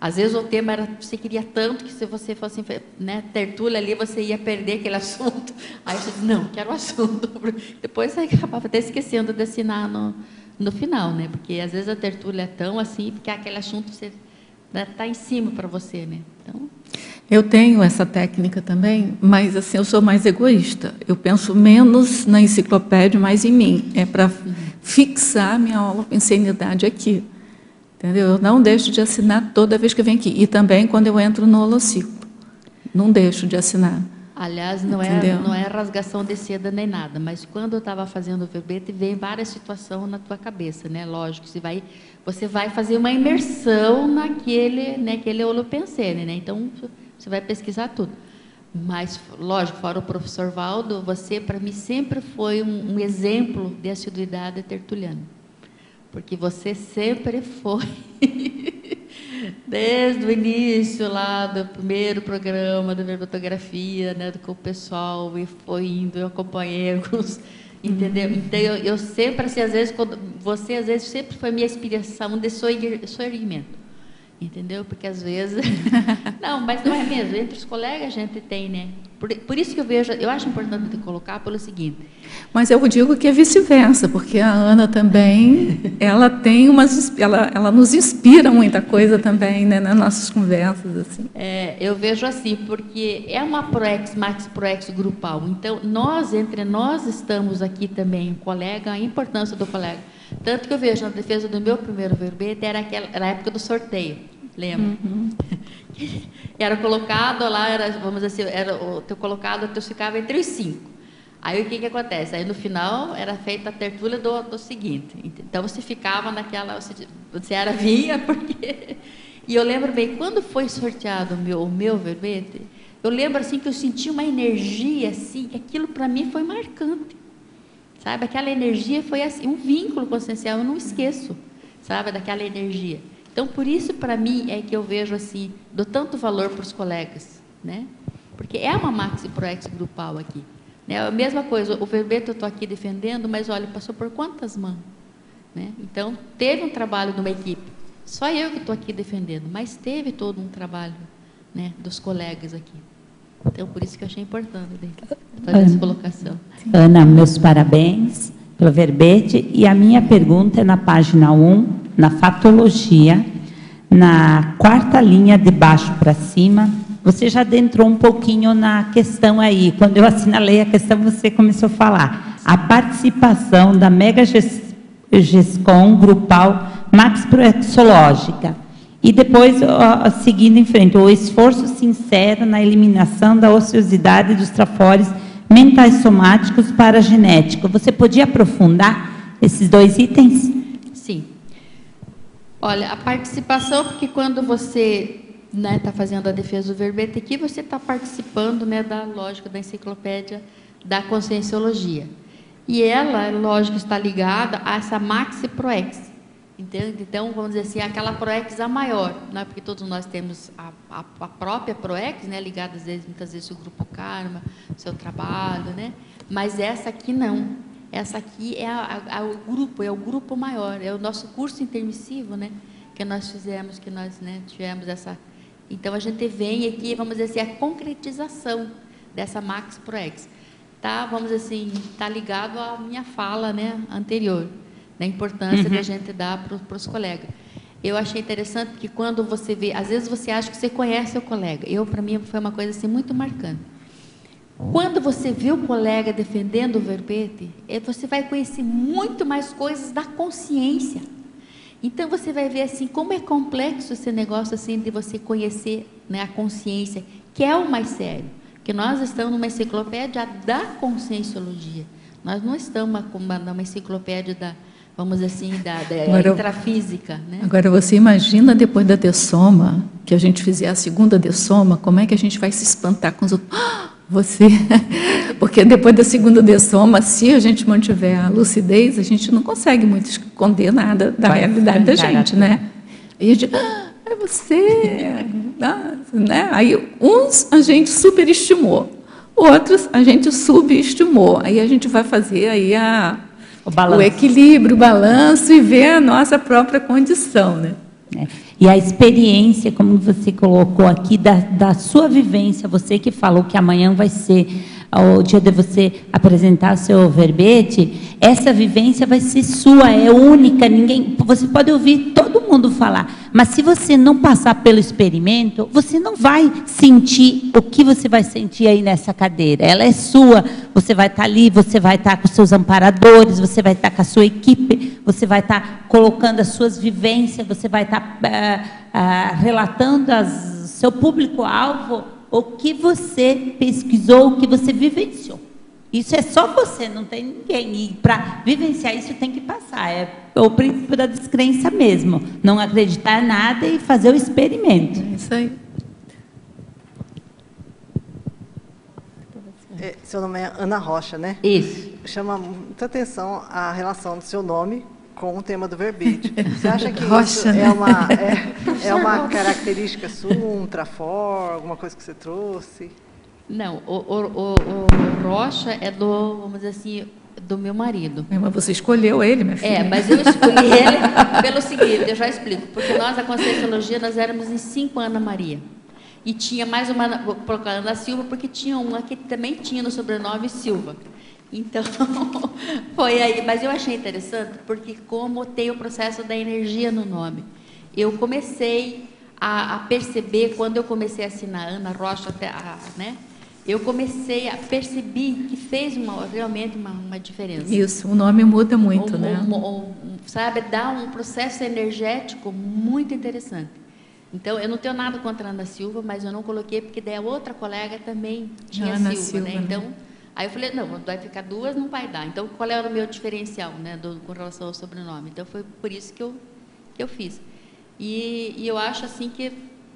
Às vezes o tema era, você queria tanto que se você fosse, né, tertúlia ali, você ia perder aquele assunto. Aí você disse, não, quero o assunto. Depois você acabava até esquecendo de assinar no final, né? Porque às vezes a tertúlia é tão assim, porque aquele assunto está em cima para você, né? Então... Eu tenho essa técnica também, mas assim, eu sou mais egoísta. Eu penso menos na enciclopédia, mais em mim. É para fixar minha aula com insanidade aqui. Entendeu? Eu não deixo de assinar toda vez que eu venho aqui. E também quando eu entro no holociclo. Não deixo de assinar. Aliás, não é rasgação de seda nem nada, mas quando eu estava fazendo o verbete, vem várias situações na tua cabeça, né? Lógico, você vai fazer uma imersão naquele holopensene, né? Então, você vai pesquisar tudo. Mas, lógico, fora o professor Valdo, você, para mim, sempre foi um exemplo de assiduidade tertuliana. Porque você sempre foi, desde o início lá do primeiro programa da verbotografia, né, com o pessoal, e foi indo, eu acompanhei alguns, entendeu? Então, eu sempre, assim, às vezes, você, às vezes, sempre foi minha inspiração de soerguimento, entendeu? Porque, às vezes, não, mas não é mesmo, entre os colegas a gente tem, né? Por isso que eu acho importante colocar pelo seguinte. Mas eu digo que é vice-versa, porque a Ana também, ela tem ela nos inspira muita coisa também, né, nas nossas conversas, assim. Eu vejo assim, porque é uma maxi proex grupal. Então, entre nós estamos aqui também, colega, a importância do colega. Tanto que eu vejo na defesa do meu primeiro verbete, era a época do sorteio. Lembra? Uhum. Era colocado lá, vamos dizer assim, era o teu colocado, o teu ficava entre os 5. Aí o que acontece? Aí no final era feita a tertúlia do seguinte. Então você ficava naquela, você era vinha, porque... E eu lembro bem, quando foi sorteado o meu verbete, eu lembro assim que eu senti uma energia assim, que aquilo para mim foi marcante. Sabe? Aquela energia foi assim, um vínculo consciencial, eu não esqueço, sabe, daquela energia. Então, por isso, para mim, é que eu vejo assim, dou tanto valor para os colegas, né? Porque é uma maxi proex grupal aqui. Né? A mesma coisa, o verbete eu estou aqui defendendo, mas olha, passou por quantas mãos? Né? Então, teve um trabalho de uma equipe. Só eu que estou aqui defendendo, mas teve todo um trabalho, né, dos colegas aqui. Então, por isso que eu achei importante fazer essa colocação. Ana, meus parabéns pelo verbete. E a minha pergunta é na página 1, na fatologia, na 4ª linha de baixo para cima. Você já adentrou um pouquinho na questão aí. Quando eu assinalei a questão, você começou a falar. A participação da Mega GESCOM grupal maxproexológica. E depois, seguindo em frente, o esforço sincero na eliminação da ociosidade dos trafores mentais somáticos para a genética. Você podia aprofundar esses 2 itens? Sim. Olha, a participação, porque quando você está fazendo a defesa do verbete aqui, você está participando, né, da lógica da enciclopédia da conscienciologia. E ela, lógico, está ligada a essa maxi proex. Entende? Então, vamos dizer assim, aquela proex a maior, né? Porque todos nós temos a própria proex, né, ligada muitas vezes ao grupo karma, seu trabalho, né? Mas essa aqui não. essa aqui é o grupo maior, é o nosso curso intermissivo, né? Que nós fizemos, que nós, né, tivemos essa... Então, a gente vem aqui, vamos dizer assim, a concretização dessa Max Proex. Tá, vamos dizer assim, tá ligado à minha fala, né, anterior, da importância da gente dar para os colegas. Eu achei interessante que quando você vê, às vezes você acha que você conhece o colega. Para mim, foi uma coisa assim muito marcante. Quando você vê o colega defendendo o verbete, você vai conhecer muito mais coisas da consciência. Então, você vai ver assim, como é complexo esse negócio assim, de você conhecer, né, a consciência, que é o mais sério. Porque nós estamos numa enciclopédia da conscienciologia. Nós não estamos numa enciclopédia da, vamos dizer assim, da intrafísica. Né? Agora, você imagina depois da dessoma, que a gente fizer a segunda dessoma, como é que a gente vai se espantar com os outros? Você, porque depois da segunda dessoma, se a gente mantiver a lucidez, a gente não consegue muito esconder nada da realidade da gente, né? E a gente, é você, né? Aí uns a gente superestimou, outros a gente subestimou. Aí a gente vai fazer aí o equilíbrio, o balanço e ver a nossa própria condição, né? E a experiência, como você colocou aqui, da sua vivência, você que falou que amanhã vai ser o dia de você apresentar seu verbete, essa vivência vai ser sua, é única, ninguém, você pode ouvir todo mundo falar, mas se você não passar pelo experimento, você não vai sentir o que você vai sentir aí nessa cadeira, ela é sua, você vai estar ali, você vai estar com seus amparadores, você vai estar com a sua equipe, você vai estar colocando as suas vivências, você vai estar relatando seu público-alvo, o que você pesquisou, o que você vivenciou. Isso é só você, não tem ninguém. E para vivenciar isso tem que passar. É o princípio da descrença mesmo. Não acreditar em nada e fazer o experimento. É isso aí. Seu nome é Ana Rocha, né? Isso. Chama muita atenção a relação do seu nome com o tema do verbete. Você acha que Rocha, isso né? é uma característica sua, um trafor, alguma coisa que você trouxe? Não, o Rocha é vamos dizer assim, do meu marido. Mas você escolheu ele, minha filha. Mas eu escolhi ele pelo seguinte, eu já explico. Porque nós, a Conscienciologia, nós éramos em 5 Ana Maria. E tinha mais uma, vou colocar Ana Silva, porque tinha uma que também tinha no sobrenome Silva. Então, foi aí. Mas eu achei interessante, porque como tem o processo da energia no nome, eu comecei a perceber, quando eu comecei a assinar Ana Rocha, né? Eu comecei a perceber que fez realmente uma diferença. Isso, o nome muda muito, né? Sabe, dá um processo energético muito interessante. Então, eu não tenho nada contra a Ana Silva, mas eu não coloquei, porque daí a outra colega também tinha Ana Silva, né? Silva, Então, aí eu falei, não, vai ficar 2, não vai dar. Então, qual era o meu diferencial, né, com relação ao sobrenome? Então, foi por isso que eu fiz. E eu acho, assim, que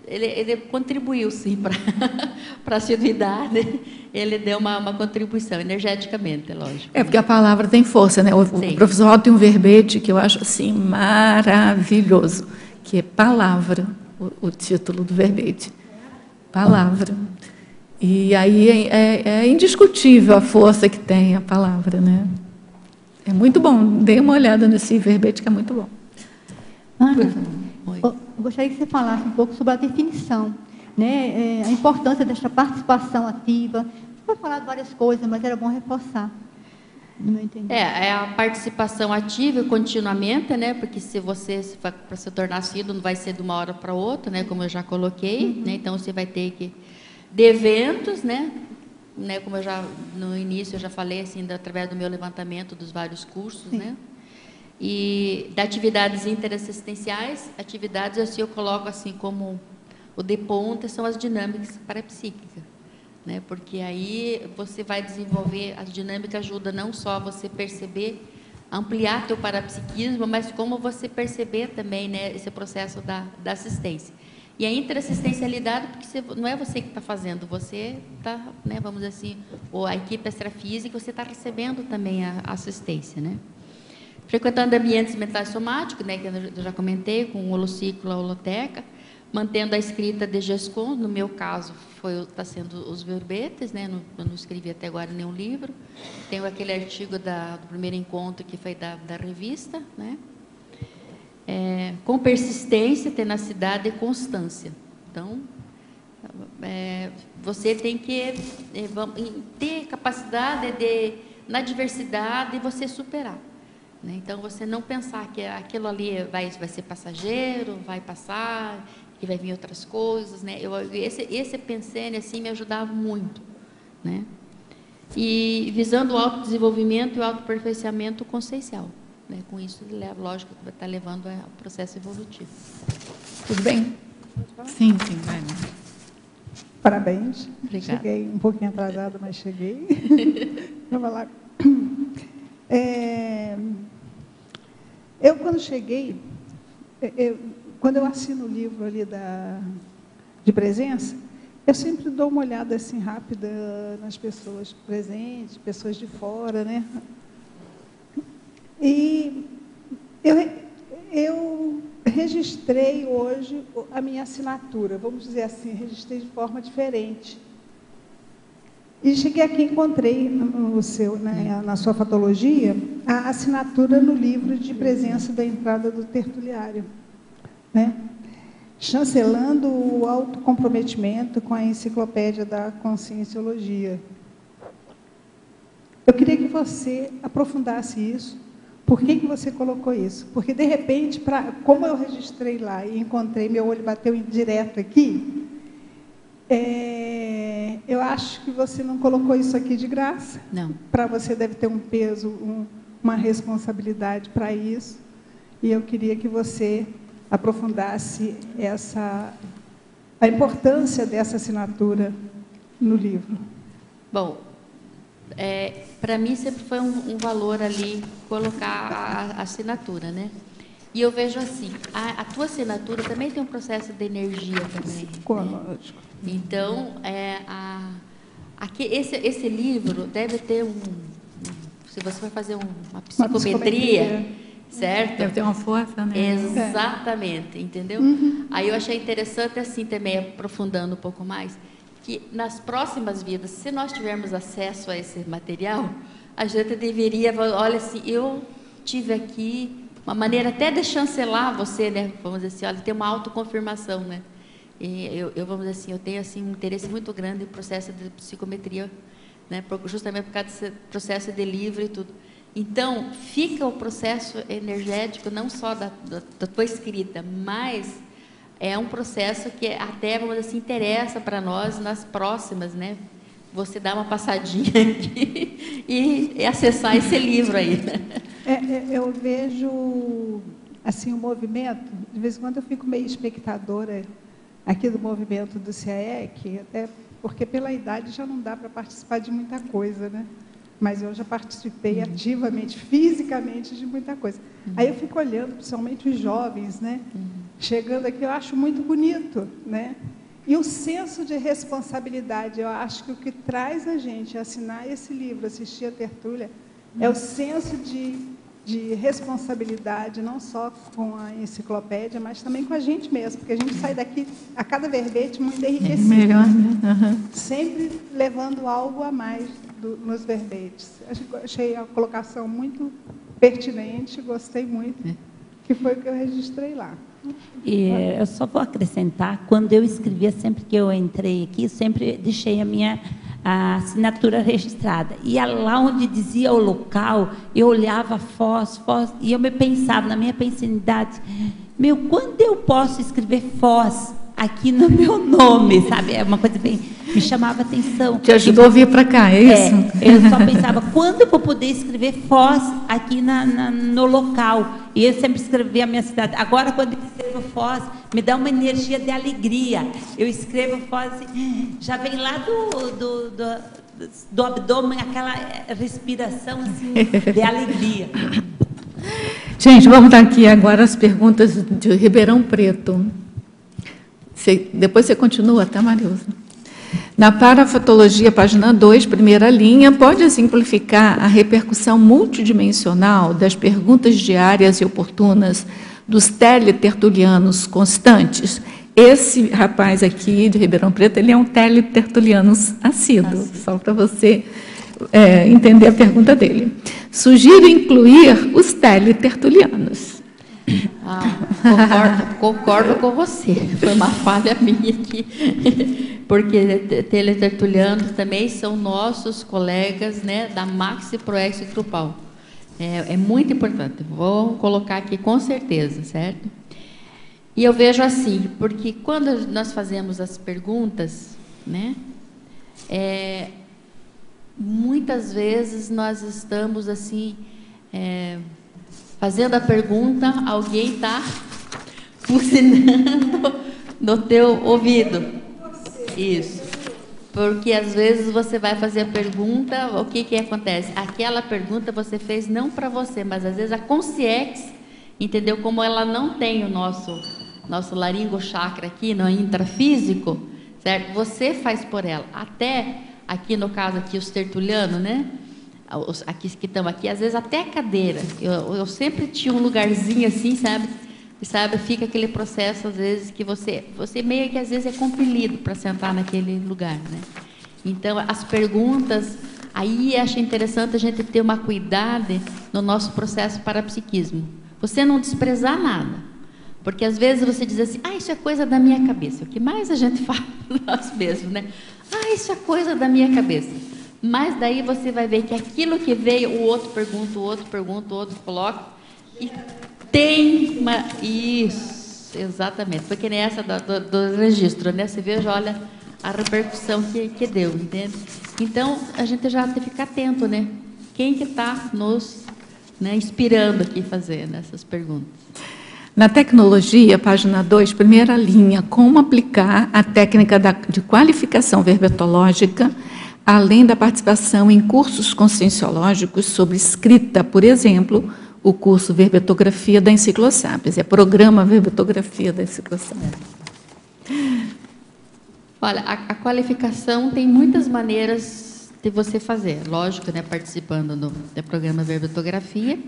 ele contribuiu, sim, para a assiduidade. Ele deu uma contribuição, energeticamente, é lógico. Porque a palavra tem força, né? O professor Otto tem um verbete que eu acho, assim, maravilhoso, que é palavra, o título do verbete. Palavra. E aí é indiscutível a força que tem a palavra, né? É muito bom. Dê uma olhada nesse verbete, que é muito bom. Ana, eu gostaria que você falasse um pouco sobre a definição, né? A importância desta participação ativa. Você vai falar de várias coisas, mas era bom reforçar, no meu entender. É a participação ativa e continuamente, né? Porque se você, para se tornar assíduo, não vai ser de uma hora para outra, né? Como eu já coloquei, né? Então, você vai ter que... De eventos, né? Como eu já, no início, eu já falei, assim, através do meu levantamento dos vários cursos, né? E de atividades interassistenciais, atividades, assim, eu coloco assim como o de ponta, são as dinâmicas parapsíquicas, né? Porque aí você vai desenvolver, a dinâmica ajuda não só a você perceber, ampliar teu parapsiquismo, mas como você perceber também, né, esse processo da assistência. E a interassistencialidade, porque não é você que está fazendo, você está, né, vamos dizer assim, ou a equipe extrafísica, você está recebendo também a assistência, né? Frequentando ambientes mentais somáticos, né, que eu já comentei, com o holociclo, a holoteca, mantendo a escrita de GESCOM, no meu caso, está sendo os verbetes, né? Eu não escrevi até agora nenhum livro. Tenho aquele artigo do primeiro encontro, que foi da revista, né? Com persistência, tenacidade e constância. Então, você tem que ter capacidade na diversidade, você superar. Né? Então, você não pensar que aquilo ali vai ser passageiro, vai passar, que vai vir outras coisas. Né? Esse pensene assim, me ajudava muito. Né? E visando o autodesenvolvimento e o autoaperfeiçoamento consciencial. Né? Com isso, lógico, que vai estar levando ao processo evolutivo. Tudo bem? Sim, vai. Parabéns. Obrigada. Cheguei um pouquinho atrasada, mas cheguei. Vamos lá. Eu, quando cheguei, quando eu assino o livro ali de presença, eu sempre dou uma olhada assim rápida nas pessoas presentes, pessoas de fora, né? E eu registrei hoje a minha assinatura, vamos dizer assim, registrei de forma diferente. E cheguei aqui e encontrei na sua fatologia a assinatura no livro de presença da entrada do tertuliário, né? Chancelando o autocomprometimento com a enciclopédia da conscienciologia. Eu queria que você aprofundasse isso. Por que você colocou isso? Porque, de repente, como eu registrei lá e encontrei, meu olho bateu direto aqui, eu acho que você não colocou isso aqui de graça. Não. Para você deve ter um peso, uma responsabilidade para isso. E eu queria que você aprofundasse a importância dessa assinatura no livro. Bom, para mim sempre foi um valor ali colocar a assinatura, né? E eu vejo assim, a tua assinatura também tem um processo de energia também. Psicológico. Né? Então, esse livro deve ter se você for fazer uma psicometria, certo? Deve ter uma força, né? Exatamente, entendeu? Uhum. Aí eu achei interessante, assim, também, aprofundando um pouco mais, que nas próximas vidas, se nós tivermos acesso a esse material, a gente deveria, olha assim, eu tive aqui uma maneira até de chancelar você, né? Vamos dizer assim, olha, tem uma autoconfirmação, né? E eu vamos dizer assim, eu tenho assim um interesse muito grande no processo de psicometria, né? Justamente por causa desse processo de livro e tudo. Então, fica o processo energético não só da tua escrita, mas é um processo que até, vamos dizer assim, interessa para nós nas próximas, né? Você dá uma passadinha aqui e acessar esse livro aí, né? Eu vejo, assim, o movimento, de vez em quando eu fico meio espectadora aqui do movimento do CAEC, até porque pela idade já não dá para participar de muita coisa, né? Mas eu já participei ativamente, fisicamente, de muita coisa. Aí eu fico olhando, principalmente os jovens, né? Chegando aqui, eu acho muito bonito, né? E o senso de responsabilidade, eu acho que o que traz a gente a assinar esse livro, assistir a tertúlia, é o senso de responsabilidade, não só com a enciclopédia, mas também com a gente mesmo, porque a gente sai daqui, a cada verbete, muito enriquecido. Melhor, né? Uhum. Sempre levando algo a mais nos verbetes. Achei a colocação muito pertinente, gostei muito, que foi o que eu registrei lá. E eu só vou acrescentar, quando eu escrevia, sempre que eu entrei aqui, sempre deixei a assinatura registrada. E lá onde dizia o local, eu olhava Foz, e eu me pensava, na minha pensanidade, quando eu posso escrever Foz aqui no meu nome, sabe? É uma coisa bem... Me chamava a atenção. Te ajudou a vir para cá, é isso? Eu só pensava, quando eu vou poder escrever Foz aqui no local? E eu sempre escrevia a minha cidade. Agora, quando eu escrevo Foz, me dá uma energia de alegria. Eu escrevo Foz, já vem lá do abdômen, aquela respiração assim, de alegria. Gente, vamos dar aqui agora as perguntas de Ribeirão Preto. Depois você continua, tá, Marilza? Na parafatologia, página 2, primeira linha, pode exemplificar a repercussão multidimensional das perguntas diárias e oportunas dos teletertulianos constantes, Esse rapaz aqui de Ribeirão Preto, ele é um teletertuliano assíduo, só para você entender a pergunta dele. Sugiro incluir os teletertulianos. Concordo com você, foi uma falha minha aqui, porque teletertulianos também são nossos colegas, né, da Maxi Proex Grupal. É muito importante, vou colocar aqui com certeza, certo? E eu vejo assim, porque quando nós fazemos as perguntas, né, muitas vezes nós estamos assim, fazendo a pergunta, alguém está buzinando no teu ouvido. Isso. Porque às vezes você vai fazer a pergunta, o que acontece? Aquela pergunta você fez não para você, mas às vezes a consciex, entendeu? Como ela não tem o nosso laringochakra aqui, no intrafísico, certo? Você faz por ela. Até aqui no caso aqui os tertulianos, né? Aqui que estão aqui, às vezes até a cadeira. Eu sempre tinha um lugarzinho assim, sabe? E sabe, fica aquele processo às vezes que você meio que às vezes é compelido para sentar naquele lugar, né? Então as perguntas, aí acho interessante a gente ter uma cuidado no nosso processo parapsiquismo. Você não desprezar nada. Porque às vezes você diz assim, isso é coisa da minha cabeça. O que mais a gente fala nós mesmos, né? Isso é coisa da minha cabeça. Mas daí você vai ver que aquilo que veio, o outro pergunta, o outro coloca. E tem uma... Isso, exatamente. Foi que nem essa do registro, né? Você veja, olha, a repercussão que deu, entende? Então, a gente já tem que ficar atento, né? Quem que está nos inspirando aqui a fazer essas perguntas? Na tecnologia, página 2, primeira linha, como aplicar a técnica de qualificação verbetológica, além da participação em cursos conscienciológicos sobre escrita, por exemplo, o curso Verbetografia da Enciclosapiens, programa Verbetografia da Enciclosapiens. Olha, a qualificação tem muitas maneiras de você fazer, lógico, né, participando do programa Verbetografia.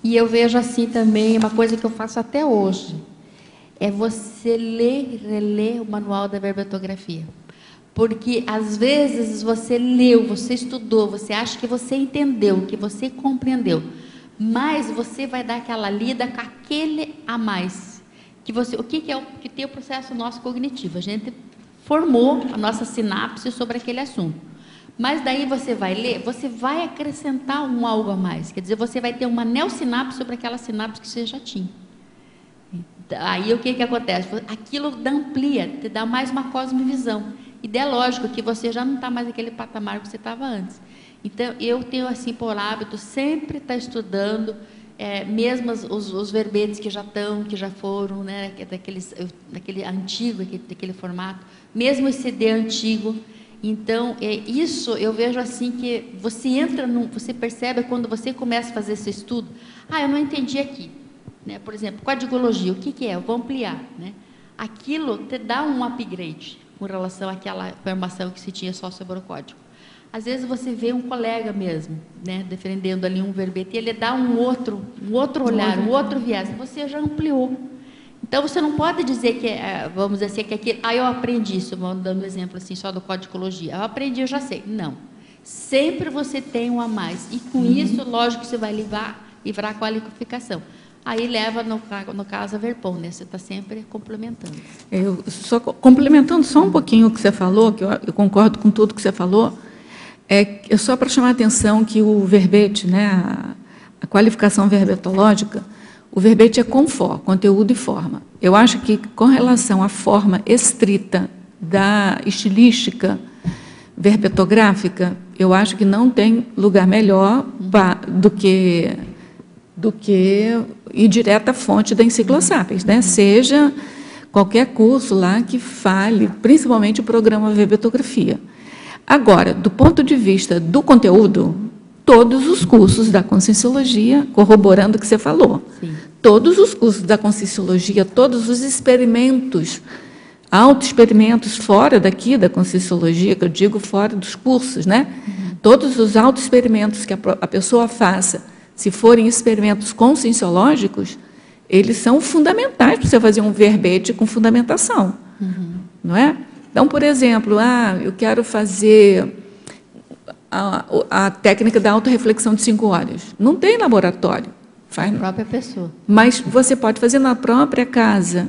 E eu vejo assim também, uma coisa que eu faço até hoje, é você ler e reler o manual da verbetografia. Porque, às vezes, você leu, você estudou, você acha que você entendeu, que você compreendeu, mas você vai dar aquela lida com aquele a mais. O que é que tem o processo nosso cognitivo? A gente formou a nossa sinapse sobre aquele assunto. Mas daí você vai ler, você vai acrescentar um algo a mais. Quer dizer, você vai ter uma neosinapse sobre aquela sinapse que você já tinha. Aí o que acontece? Aquilo amplia, te dá mais uma cosmovisão. E é lógico que você já não está mais naquele patamar que você estava antes. Então, eu tenho assim por hábito sempre estar estudando, mesmo os verbetes que já foram, né, daquele antigo, daquele formato, mesmo esse CD antigo. Então, isso eu vejo assim que você você percebe quando você começa a fazer esse estudo, eu não entendi aqui, né? Por exemplo, codigologia, o que é? Eu vou ampliar, né? Aquilo te dá um upgrade com relação àquela informação que se tinha só sobre o código. Às vezes você vê um colega mesmo, né, defendendo ali um verbete, e ele dá um outro olhar, um outro viés, você já ampliou. Então, você não pode dizer que, vamos dizer assim, que aquilo, eu aprendi isso, vamos dando um exemplo assim, só do codicologia. Eu aprendi, eu já sei. Não. Sempre você tem um a mais. E com isso, lógico, você vai livrar a qualificação. Aí leva, no caso, a Verpon, né? Você está sempre complementando. Complementando só um pouquinho o que você falou, que eu concordo com tudo que você falou, é só para chamar a atenção que o verbete, né, a qualificação verbetológica, o verbete é conteúdo e forma. Eu acho que, com relação à forma estrita da estilística verbetográfica, eu acho que não tem lugar melhor do que ir direto à fonte da Enciclosapiens, né? Seja qualquer curso lá que fale, principalmente o programa Verbetografia. Agora, do ponto de vista do conteúdo, todos os cursos da Conscienciologia, corroborando o que você falou. Sim. Todos os cursos da Conscienciologia, todos os experimentos, autoexperimentos fora daqui da Conscienciologia, que eu digo fora dos cursos, né? Todos os autoexperimentos que a pessoa faça, se forem experimentos conscienciológicos, eles são fundamentais para você fazer um verbete com fundamentação. Não é? Então, por exemplo, eu quero fazer a técnica da autorreflexão de 5 horas. Não tem laboratório. Faz a própria pessoa. Mas você pode fazer na própria casa.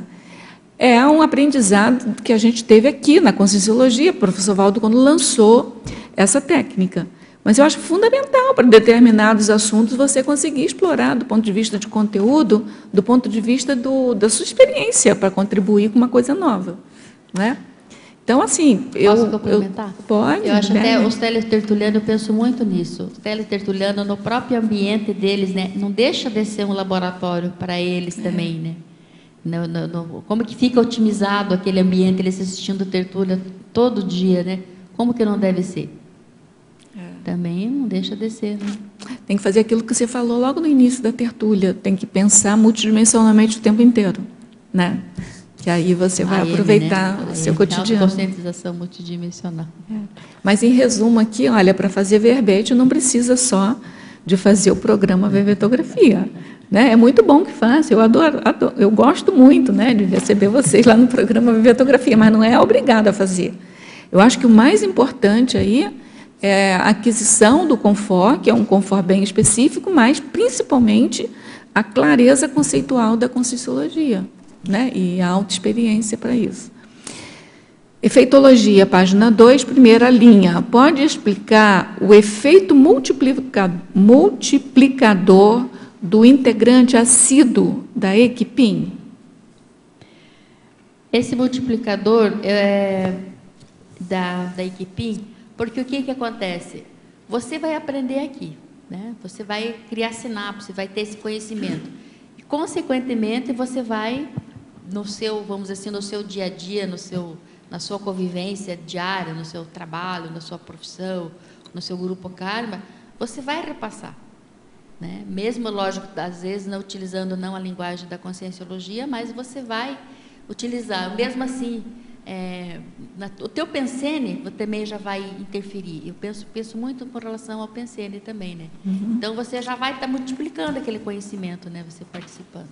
É um aprendizado que a gente teve aqui na Conscienciologia, o professor Valdo, quando lançou essa técnica. Mas eu acho fundamental para determinados assuntos você conseguir explorar do ponto de vista de conteúdo, do ponto de vista da sua experiência, para contribuir com uma coisa nova. Não é? Então, assim, Posso complementar? Pode. Eu acho até os teletertulianos, eu penso muito nisso. Os teletertulianos, no próprio ambiente deles, né, não deixa de ser um laboratório para eles também, né? Como que fica otimizado aquele ambiente, eles assistindo tertúlia todo dia, né? Como que não deve ser? Também não deixa de ser, né? Tem que fazer aquilo que você falou logo no início da tertúlia, tem que pensar multidimensionalmente o tempo inteiro, né? Que aí você vai aproveitar o seu cotidiano. Conscientização multidimensional. Mas, em resumo aqui, olha, para fazer verbete não precisa só de fazer o programa Verbetografia. Né? É muito bom que faça, eu adoro, eu gosto muito, né, de receber vocês lá no programa Verbetografia, mas não é obrigado a fazer. Eu acho que o mais importante aí é a aquisição do confort, que é um confort bem específico, mas, principalmente, a clareza conceitual da Conscienciologia. Né? E a autoexperiência para isso. Efeitologia, página 2, primeira linha. Pode explicar o efeito multiplicador do integrante assíduo da equipim? Esse multiplicador da equipim, porque o que acontece? Você vai aprender aqui, né? Você vai criar sinapse, vai ter esse conhecimento. E, consequentemente, você vai no seu, vamos dizer assim, no seu dia a dia, na sua convivência diária, no seu trabalho, na sua profissão, no seu grupo karma, você vai repassar, né? Mesmo, lógico, às vezes não utilizando a linguagem da conscienciologia, mas você vai utilizar. Mesmo assim, o teu pensene também já vai interferir. Eu penso muito com relação ao pensene também, né? Então você já vai estar multiplicando aquele conhecimento, né? Você participando.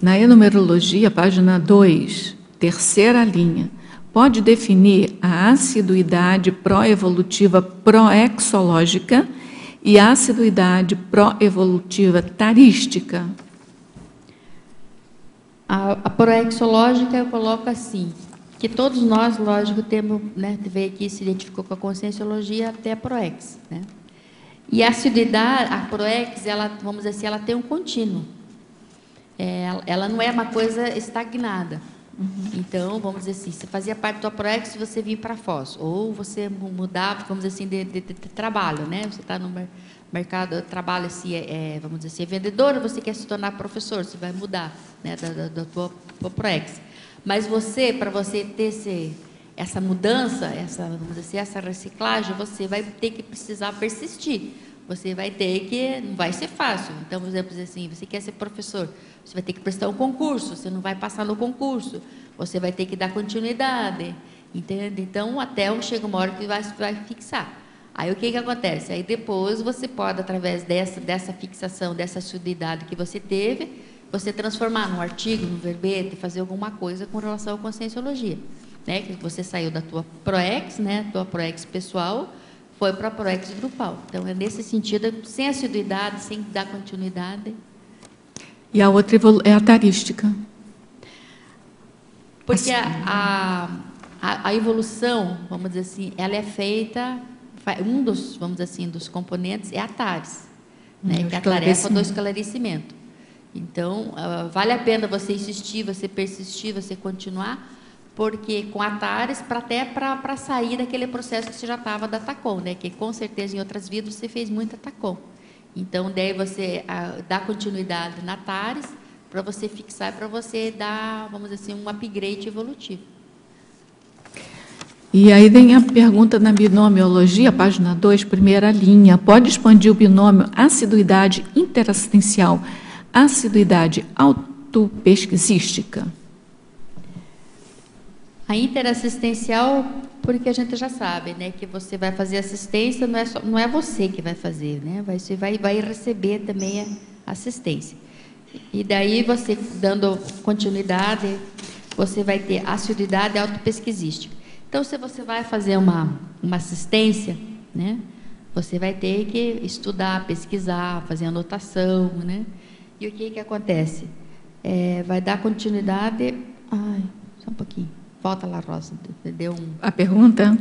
Na enumerologia, página 2, terceira linha, pode definir a assiduidade pró-evolutiva pró-exológica e a assiduidade pró-evolutiva tarística? A pró-exológica eu coloco assim, que todos nós, lógico, temos, né, veio aqui, se identificou com a conscienciologia até a pró-ex, né? E a assiduidade, a pró-ex, ela, vamos dizer assim, ela tem um contínuo. Ela não é uma coisa estagnada. Então, vamos dizer assim, você fazia parte do Aproex, você vir para a Foz, ou você mudava, vamos dizer assim, de trabalho, né? Você está no mercado de trabalho, assim, vamos dizer assim, é vendedor, ou você quer se tornar professor, você vai mudar, né, da tua Aproex. Mas você, para você ter essa mudança, vamos dizer assim, essa reciclagem, você vai ter que precisar persistir. Você vai ter que, não vai ser fácil. Então, por exemplo, assim, você quer ser professor, você vai ter que prestar um concurso, você não vai passar no concurso, você vai ter que dar continuidade, entende? Então, até chega uma hora que vai fixar. Aí, o que acontece? Aí, depois, você pode, através dessa fixação, dessa assiduidade que você teve, você transformar num artigo, num verbete, fazer alguma coisa com relação à conscienciologia, né? Que você saiu da tua Proex, né? Tua Proex pessoal, foi para a Proex grupal. Então, é nesse sentido, sem assiduidade, sem dar continuidade. E a outra é a tarística. Porque a evolução, vamos dizer assim, ela é feita, um dos, vamos dizer assim, dos componentes é a TARES, né, que é a tarefa do esclarecimento. Então, vale a pena você insistir, você persistir, você continuar, porque com a TARES, para sair daquele processo que você já estava da TACOM, né? Que com certeza em outras vidas você fez muita TACOM. Então, daí você dá continuidade na TARES para você fixar, para você dar, vamos dizer assim, um upgrade evolutivo. E aí vem a pergunta na binomiologia, página 2, primeira linha. Pode expandir o binômio assiduidade interassistencial, assiduidade autopesquisística? A interassistencial, porque a gente já sabe, né, que você vai fazer assistência, não é você que vai fazer, né? Você vai receber também a assistência. E daí você, dando continuidade, você vai ter assiduidade autopesquisística. Então, se você vai fazer uma assistência, né, você vai ter que estudar, pesquisar, fazer anotação, né? E o que acontece? Vai dar continuidade... Ai, só um pouquinho. Volta lá, Rosa. Deu A pergunta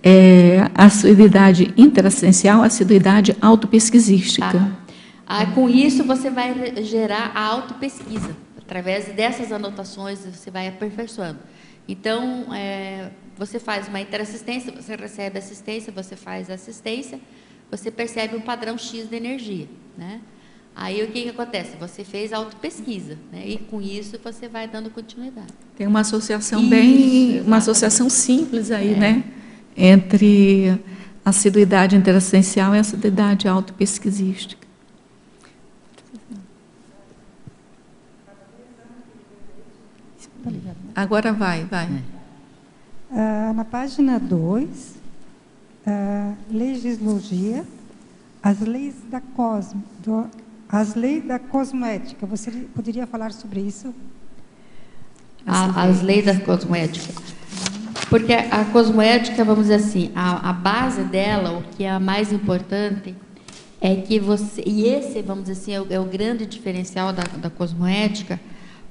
é assiduidade interassistencial, assiduidade autopesquisística. Tá. Com isso, você vai gerar a autopesquisa. Através dessas anotações, você vai aperfeiçoando. Então, você faz uma interassistência, você recebe assistência, você faz assistência, você percebe um padrão X de energia, né? Aí, o que acontece? Você fez autopesquisa, né? E, com isso, você vai dando continuidade. Tem uma associação uma associação simples aí, né? Entre assiduidade interassistencial e assiduidade autopesquisística. Agora vai. Na página 2, legislogia, as leis da cosmética. Você poderia falar sobre isso? As leis da cosmética. Porque a cosmética, vamos dizer assim, a base dela, o que é a mais importante, é que você... E esse, vamos dizer assim, é o grande diferencial da cosmética,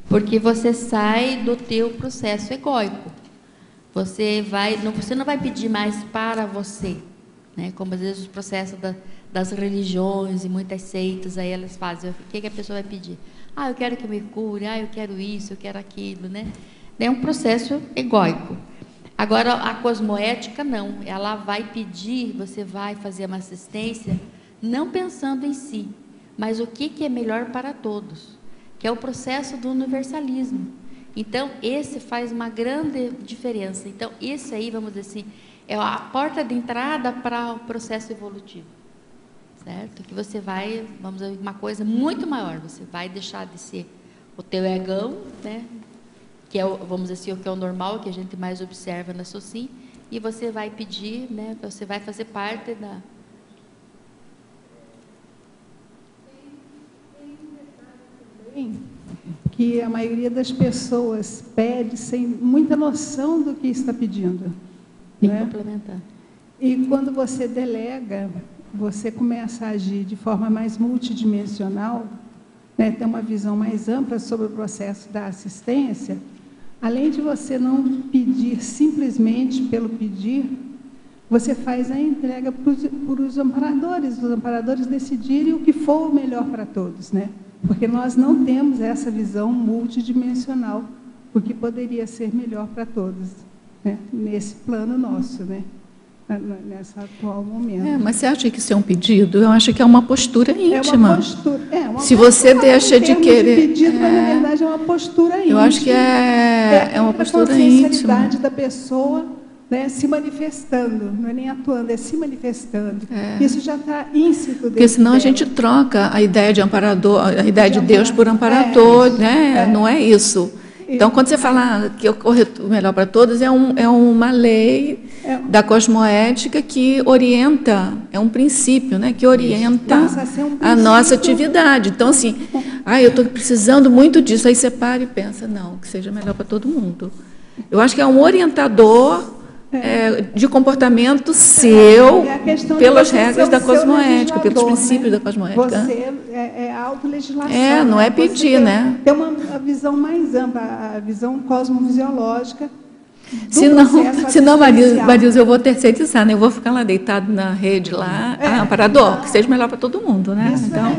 porque você sai do teu processo egóico. Você não vai pedir mais para você, né? Como às vezes os processos das religiões e muitas seitas, aí elas fazem. O que a pessoa vai pedir? Eu quero que me cure, eu quero isso, eu quero aquilo, né? É um processo egóico. Agora, a cosmoética, não. Ela vai pedir, você vai fazer uma assistência, não pensando em si, mas o que é melhor para todos, que é o processo do universalismo. Então, esse faz uma grande diferença. Então, esse aí, vamos dizer assim, é a porta de entrada para o processo evolutivo, certo? Que você vai, vamos dizer, uma coisa muito maior, você vai deixar de ser o teu egão, né? Que é, vamos dizer assim, o que é o normal, que a gente mais observa na SOCIM, e você vai pedir, né? Você vai fazer parte da... Que a maioria das pessoas pede sem muita noção do que está pedindo. Tem né? que complementar. E quando você delega, você começa a agir de forma mais multidimensional, né? Ter uma visão mais ampla sobre o processo da assistência, além de você não pedir simplesmente pelo pedir, você faz a entrega para os amparadores decidirem o que for o melhor para todos, né? Porque nós não temos essa visão multidimensional, o que poderia ser melhor para todos, né? Nesse plano nosso, né? Nesse atual momento. Mas você acha que isso é um pedido? Eu acho que é uma postura íntima. É uma postura. Se você deixa de querer... De pedido, mas na verdade é uma postura íntima. Eu acho que é uma postura íntima. A consciencialidade da pessoa, né, se manifestando, não é nem atuando, é se manifestando. Isso já está íncito dentro. Porque senão a gente troca a ideia de amparador, a ideia de Deus por amparador, né? Não é isso. Então, quando você fala que ocorre o melhor para todos, é uma lei da cosmoética que orienta, é um princípio, né, que orienta a nossa atividade. Então, assim, eu estou precisando muito disso, aí você para e pensa, não, que seja melhor para todo mundo. Eu acho que é um orientador de comportamento seu, pelas regras da cosmoética, pelos princípios da cosmoética. Você é autolegislação. Não é pedir, né? Tem uma visão mais ampla, a visão cosmofisiológica. Senão, Marisa, eu vou terceirizar, né? Eu vou ficar lá deitado na rede, lá, amparador, que seja melhor para todo mundo, né? Então,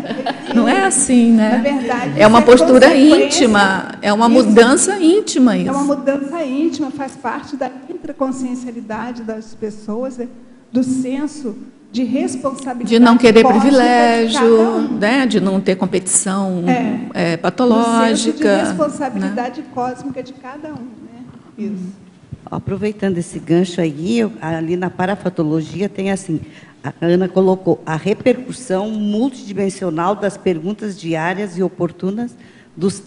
não é assim, né? Na verdade, é uma postura íntima, é uma mudança íntima isso. É uma mudança íntima, faz parte da intraconsciencialidade das pessoas, do senso de responsabilidade. De não querer privilégio, né? De não ter competição patológica. Do senso de responsabilidade, né, cósmica de cada um, né? Isso. Aproveitando esse gancho aí, ali na parafatologia tem assim, a Ana colocou a repercussão multidimensional das perguntas diárias e oportunas dos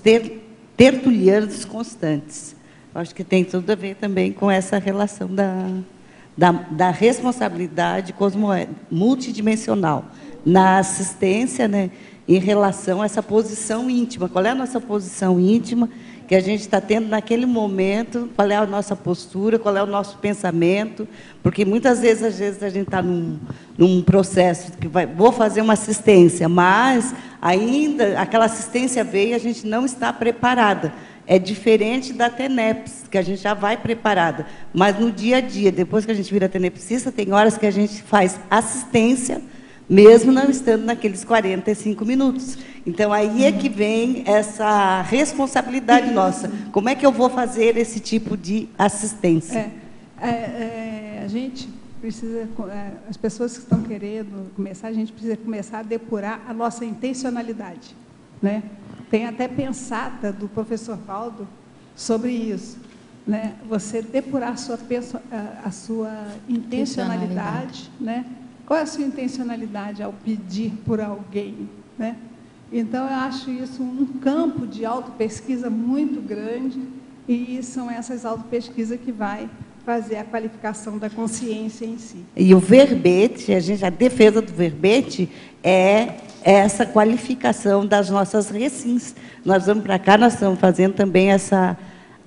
tertulianos constantes. Eu acho que tem tudo a ver também com essa relação da responsabilidade multidimensional, na assistência, né, em relação a essa posição íntima. Qual é a nossa posição íntima que a gente está tendo naquele momento? Qual é a nossa postura? Qual é o nosso pensamento? Porque muitas vezes a gente está num processo que vou fazer uma assistência, mas ainda aquela assistência veio e a gente não está preparada. É diferente da TENEPS, que a gente já vai preparada. Mas no dia a dia, depois que a gente vira tenepsista, tem horas que a gente faz assistência, mesmo não estando naqueles 45 minutos. Então, aí é que vem essa responsabilidade nossa. Como é que eu vou fazer esse tipo de assistência? A gente precisa, as pessoas que estão querendo começar, a gente precisa começar a depurar a nossa intencionalidade, né? Tem até pensata do professor Valdo sobre isso, né? Você depurar a sua intencionalidade, né? Qual é a sua intencionalidade ao pedir por alguém, né? Então, eu acho isso um campo de autopesquisa muito grande, e são essas autopesquisas que vai fazer a qualificação da consciência em si. E o verbete, a defesa do verbete é essa qualificação das nossas recins. Nós vamos para cá, nós estamos fazendo também essa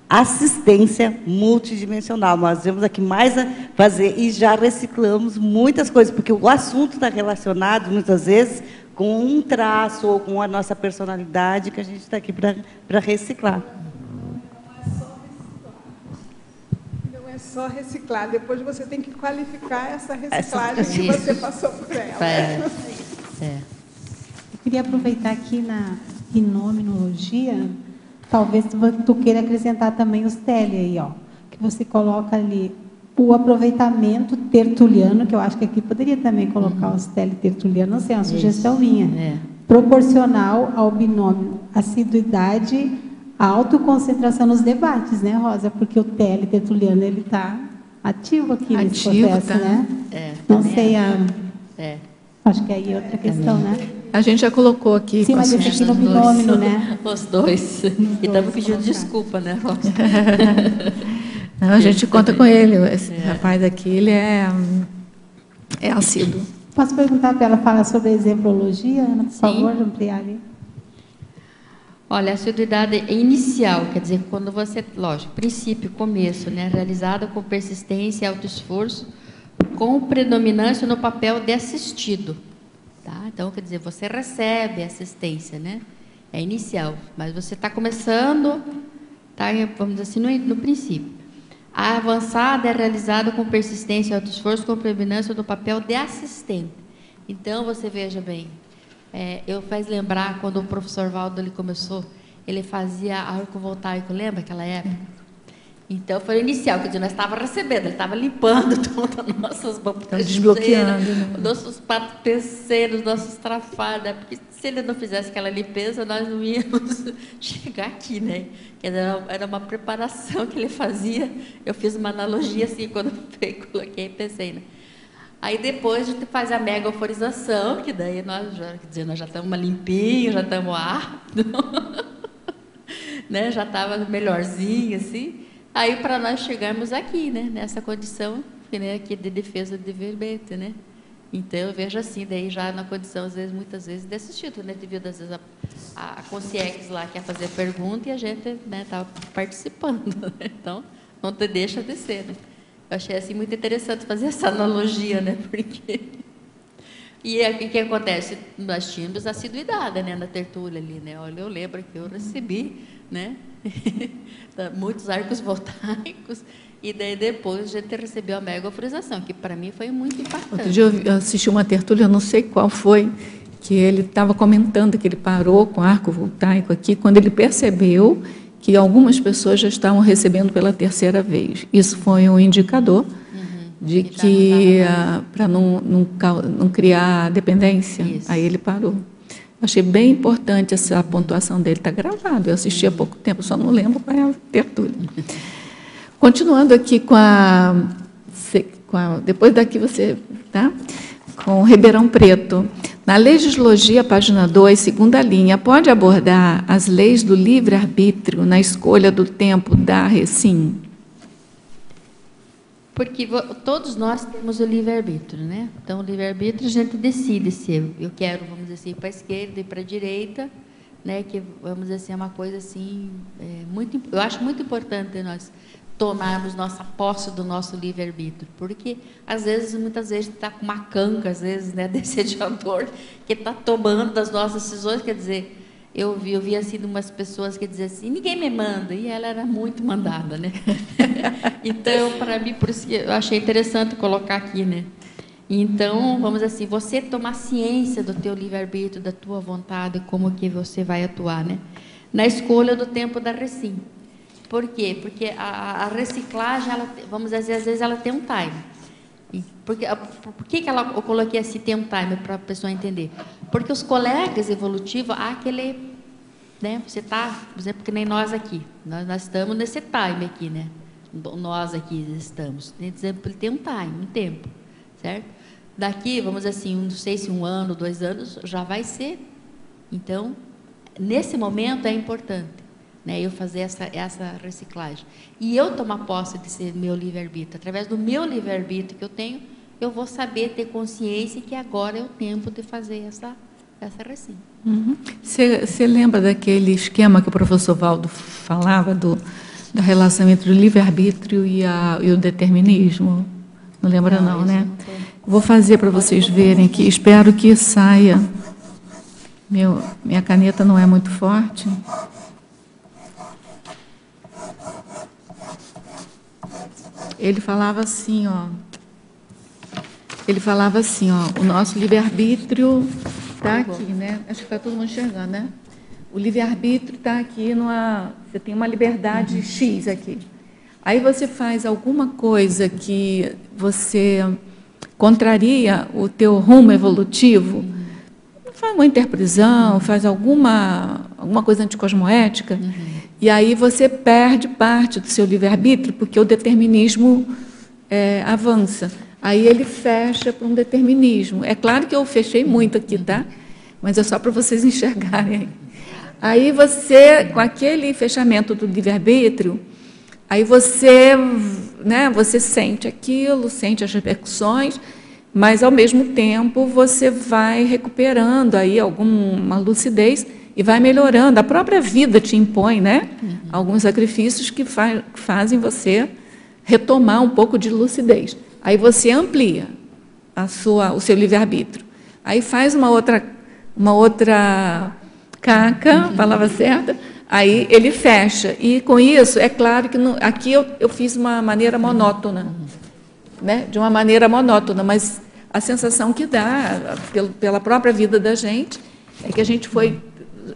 assistência multidimensional. Nós vamos aqui mais a fazer, e já reciclamos muitas coisas, porque o assunto está relacionado, muitas vezes, com um traço ou com a nossa personalidade, que a gente está aqui para reciclar. Não é só reciclar, depois você tem que qualificar essa reciclagem que você passou por ela. Eu queria aproveitar aqui na fenomenologia, talvez tu queira acrescentar também os tele aí, ó, que você coloca ali o aproveitamento tertuliano, que eu acho que aqui poderia também colocar os tele-tertulianos, não sei, é uma sugestão minha, proporcional ao binômio assiduidade, autoconcentração nos debates, né, Rosa? Porque o tele-tertuliano, ele está ativo aqui nesse processo, né? Não sei, acho que aí é outra questão, né? A gente já colocou aqui. Sim, mas esse aqui no binômio, né? Os dois. E estamos pedindo desculpa, né, Rosa? Não, a gente conta com ele. Esse rapaz aqui, ele é assíduo. Posso perguntar para ela, fala sobre a exemplologia, Ana, por favor, ampliar ali. Olha, a assiduidade inicial, quer dizer, quando você, lógico, princípio, começo, né, realizada com persistência e autoesforço, com predominância no papel de assistido. Tá? Então, quer dizer, você recebe assistência, né? É inicial, mas você está começando, tá, vamos dizer assim, no princípio. A avançada é realizada com persistência e autoesforço, com predominância no papel de assistente. Então, você veja bem, eu faz lembrar quando o professor Valdo ele começou, ele fazia arco voltaico, lembra aquela época? Então, foi o inicial, quer dizer, nós estávamos recebendo, ele estava limpando todas as nossas bambuteiras, desbloqueando, né? Nossos pateceiros, nossos trafadas, porque se ele não fizesse aquela limpeza, nós não íamos chegar aqui, né? Quer dizer, era uma preparação que ele fazia. Eu fiz uma analogia assim, quando eu coloquei e pensei, né? Aí depois a gente faz a mega euforização, que daí nós já estamos limpinhos, já estamos aptos, né? Já estava melhorzinho, assim. Aí, para nós chegarmos aqui, né, nessa condição, né, aqui de defesa de verbete, né? Então, eu vejo assim, daí já na condição, às vezes, muitas vezes, desse título, né, devido, às vezes, a consciência lá quer fazer pergunta e a gente, né, está participando, né? Então, não te deixa de ser, né? Eu achei, assim, muito interessante fazer essa analogia, né, porque... E o que acontece? Nós tínhamos assiduidade, né, na tertúlia ali, né? Olha, eu lembro que eu recebi, né, muitos arcos voltaicos, e daí depois a gente recebeu a mega euforização, que para mim foi muito impactante. Outro dia eu assisti uma tertúlia, eu não sei qual foi, que ele estava comentando que ele parou com arco voltaico aqui, quando ele percebeu que algumas pessoas já estavam recebendo pela terceira vez. Isso foi um indicador de que, para não criar dependência, aí ele parou. Achei bem importante essa pontuação dele, está gravado, eu assisti há pouco tempo, só não lembro qual é a tertúlia. Continuando aqui com a depois daqui você, tá? Com Ribeirão Preto. Na Legislogia, página 2, segunda linha, pode abordar as leis do livre-arbítrio na escolha do tempo da recim? Porque todos nós temos o livre-arbítrio, né? Então, o livre-arbítrio a gente decide se eu quero, vamos dizer assim, ir para a esquerda e para a direita, né? Que, vamos dizer assim, é uma coisa assim, eu acho muito importante nós tomarmos nossa posse do nosso livre-arbítrio, porque, muitas vezes, está com uma canca, às vezes, né, desse adiador, que está tomando das nossas decisões, quer dizer, eu vi assim, umas pessoas que diziam assim, ninguém me manda, e ela era muito mandada, né? Então, para mim, por isso que eu achei interessante colocar aqui, né? Então, vamos dizer assim, você tomar ciência do teu livre-arbítrio, da tua vontade, como que você vai atuar, né? Na escolha do tempo da recim. Por quê? Porque a reciclagem, vamos dizer, às vezes ela tem um time. Por que eu coloquei esse tem um time para a pessoa entender? Porque os colegas evolutivos, aquele, né? Você está, por exemplo, que nem nós aqui, nós estamos nesse time aqui, né? Nós aqui estamos. Por exemplo, ele tem um time, um tempo, certo? Daqui, vamos dizer assim, não sei se 1 ano, 2 anos, já vai ser. Então, nesse momento é importante, né, eu fazer essa reciclagem. E eu tomar posse desse meu livre-arbítrio. Através do meu livre-arbítrio que eu tenho, eu vou saber ter consciência que agora é o tempo de fazer essa reciclagem. Você lembra daquele esquema que o professor Valdo falava, da relação entre o livre-arbítrio e o determinismo? Não lembra não, né? Vou fazer para vocês verem aqui. Espero que saia. Minha caneta não é muito forte. Ele falava assim, o nosso livre-arbítrio está aqui, né? Acho que está todo mundo enxergando, né? O livre-arbítrio está aqui, você tem uma liberdade X aqui. Aí você faz alguma coisa que você contraria o teu rumo evolutivo, faz uma interprisão, faz alguma coisa anticosmoética, e aí você perde parte do seu livre-arbítrio, porque o determinismo avança. Aí ele fecha para um determinismo. É claro que eu fechei muito aqui, tá? Mas é só para vocês enxergarem. Aí você, com aquele fechamento do livre-arbítrio, aí você, né, você sente aquilo, sente as repercussões, mas, ao mesmo tempo, você vai recuperando aí alguma lucidez e vai melhorando. A própria vida te impõe, né, alguns sacrifícios que fazem você retomar um pouco de lucidez. Aí você amplia o seu livre-arbítrio. Aí faz uma outra caca, palavra certa, aí ele fecha. E, com isso, é claro que aqui eu fiz uma maneira monótona, né? De uma maneira monótona, mas a sensação que dá, pela própria vida da gente, é que a gente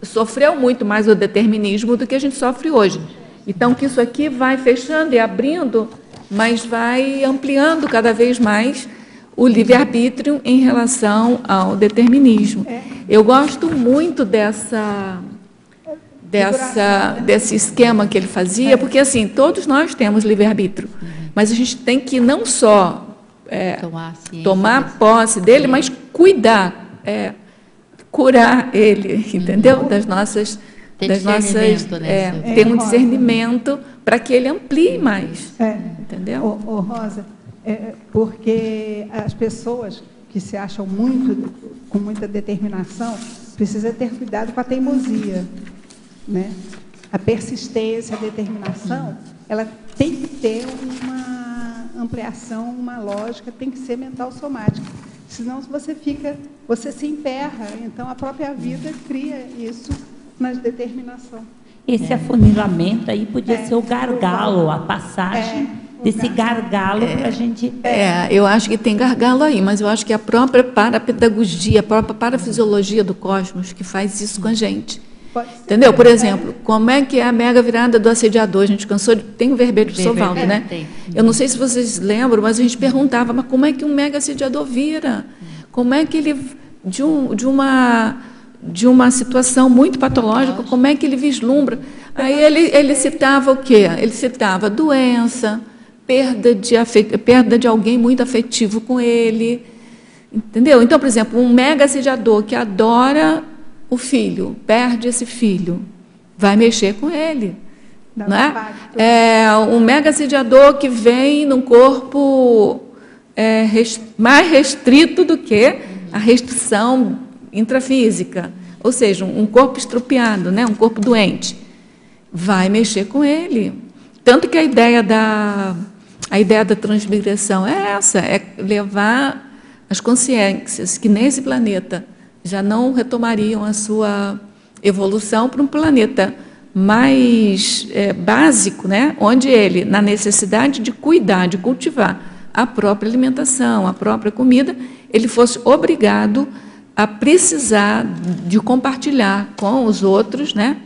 sofreu muito mais o determinismo do que a gente sofre hoje. Então, que isso aqui vai fechando e abrindo, mas vai ampliando cada vez mais o livre-arbítrio em relação ao determinismo. Eu gosto muito desse esquema que ele fazia, porque, assim, todos nós temos livre-arbítrio, mas a gente tem que não só tomar posse dele, mas curar ele, entendeu? Ter um discernimento para que ele amplie mais, entendeu? Rosa, porque as pessoas que se acham com muita determinação precisam ter cuidado com a teimosia, né? A persistência, a determinação, ela tem que ter uma ampliação, uma lógica, tem que ser mental somática. Senão você se emperra, então a própria vida cria isso na determinação. Esse afunilamento aí podia ser o gargalo, a passagem desse gargalo para a gente... eu acho que tem gargalo aí, mas eu acho que a própria parapedagogia, a própria parafisiologia do cosmos que faz isso com a gente. Entendeu? Por exemplo, como é que é a mega virada do assediador? A gente cansou de... Tem o verbete do Sovaldo, né? Tem. Eu não sei se vocês lembram, mas a gente perguntava, mas como é que um mega assediador vira? Como é que ele... De uma situação muito patológica, como é que ele vislumbra? Aí ele citava o quê? Ele citava doença, perda de alguém muito afetivo com ele, entendeu? Então, por exemplo, um mega assediador que adora o filho, perde esse filho, vai mexer com ele, Dava não impacto. é? Um megassediador que vem num corpo mais restrito do que a restrição intrafísica, ou seja, um corpo estrupiado, né? Um corpo doente, vai mexer com ele. Tanto que a ideia da transmigração é essa, é levar as consciências que nesse planeta já não retomariam a sua evolução para um planeta mais básico, né? Onde ele, na necessidade de cuidar, de cultivar a própria alimentação, a própria comida, ele fosse obrigado a precisar de compartilhar com os outros, né?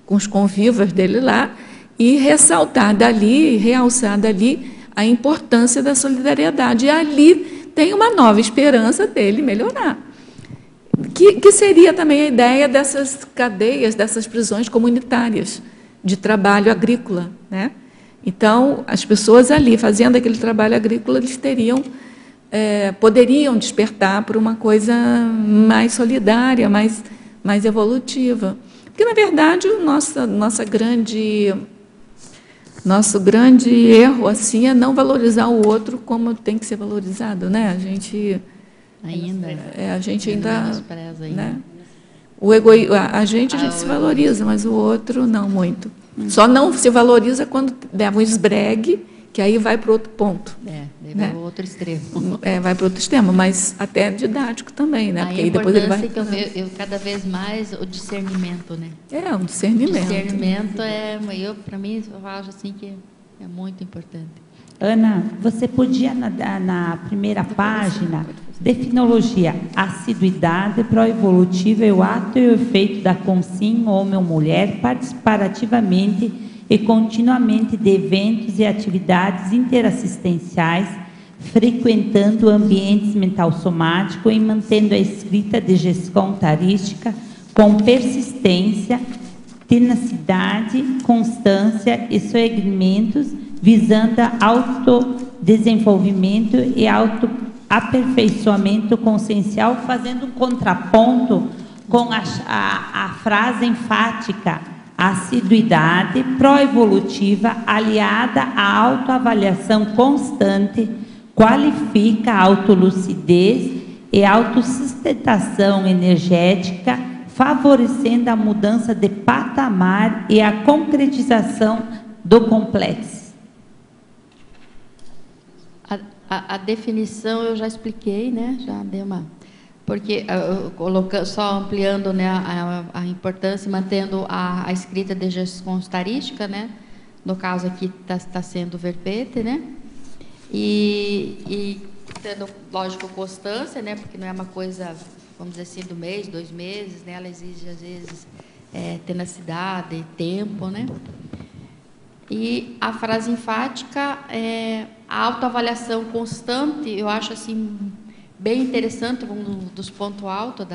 Com os convivas dele lá, e ressaltar dali, realçar dali a importância da solidariedade. E ali tem uma nova esperança dele melhorar. Que seria também a ideia dessas cadeias, dessas prisões comunitárias de trabalho agrícola, né? Então, as pessoas ali, fazendo aquele trabalho agrícola, eles poderiam despertar para uma coisa mais solidária, mais evolutiva. Porque, na verdade, nosso grande erro assim, é não valorizar o outro como tem que ser valorizado, né? A gente ainda, né? A gente se valoriza, mas o outro não muito. Só não se valoriza quando leva um esbregue, que aí vai para outro ponto. Vai né? para o outro extremo. Vai para outro extremo, mas até didático também, né? Porque aí depois ele vai... que eu cada vez mais o discernimento, né? Um discernimento. O discernimento para mim, eu acho assim que é muito importante. Ana, você podia, na primeira página, definologia, assiduidade pró-evolutiva é o ato e o efeito da consim, homem ou mulher, participativamente e continuamente de eventos e atividades interassistenciais, frequentando ambientes mental-somáticos e mantendo a escrita de gestão tarística com persistência, tenacidade, constância e segmentos, visando autodesenvolvimento e autoaperfeiçoamento consciencial, fazendo um contraponto com a frase enfática, assiduidade pró-evolutiva aliada à autoavaliação constante, qualifica a autolucidez e autossustentação energética, favorecendo a mudança de patamar e a concretização do complexo. A definição eu já expliquei, né? Já dei uma... Porque, só ampliando, né, a importância, mantendo a escrita de gestão tarística, né? No caso aqui está sendo verbete, né? E tendo, lógico, constância, né? Porque não é uma coisa, vamos dizer assim, do mês, 2 meses, né? Ela exige, às vezes, tenacidade, tempo, né? E a frase enfática é a autoavaliação constante, eu acho assim bem interessante, um dos pontos altos,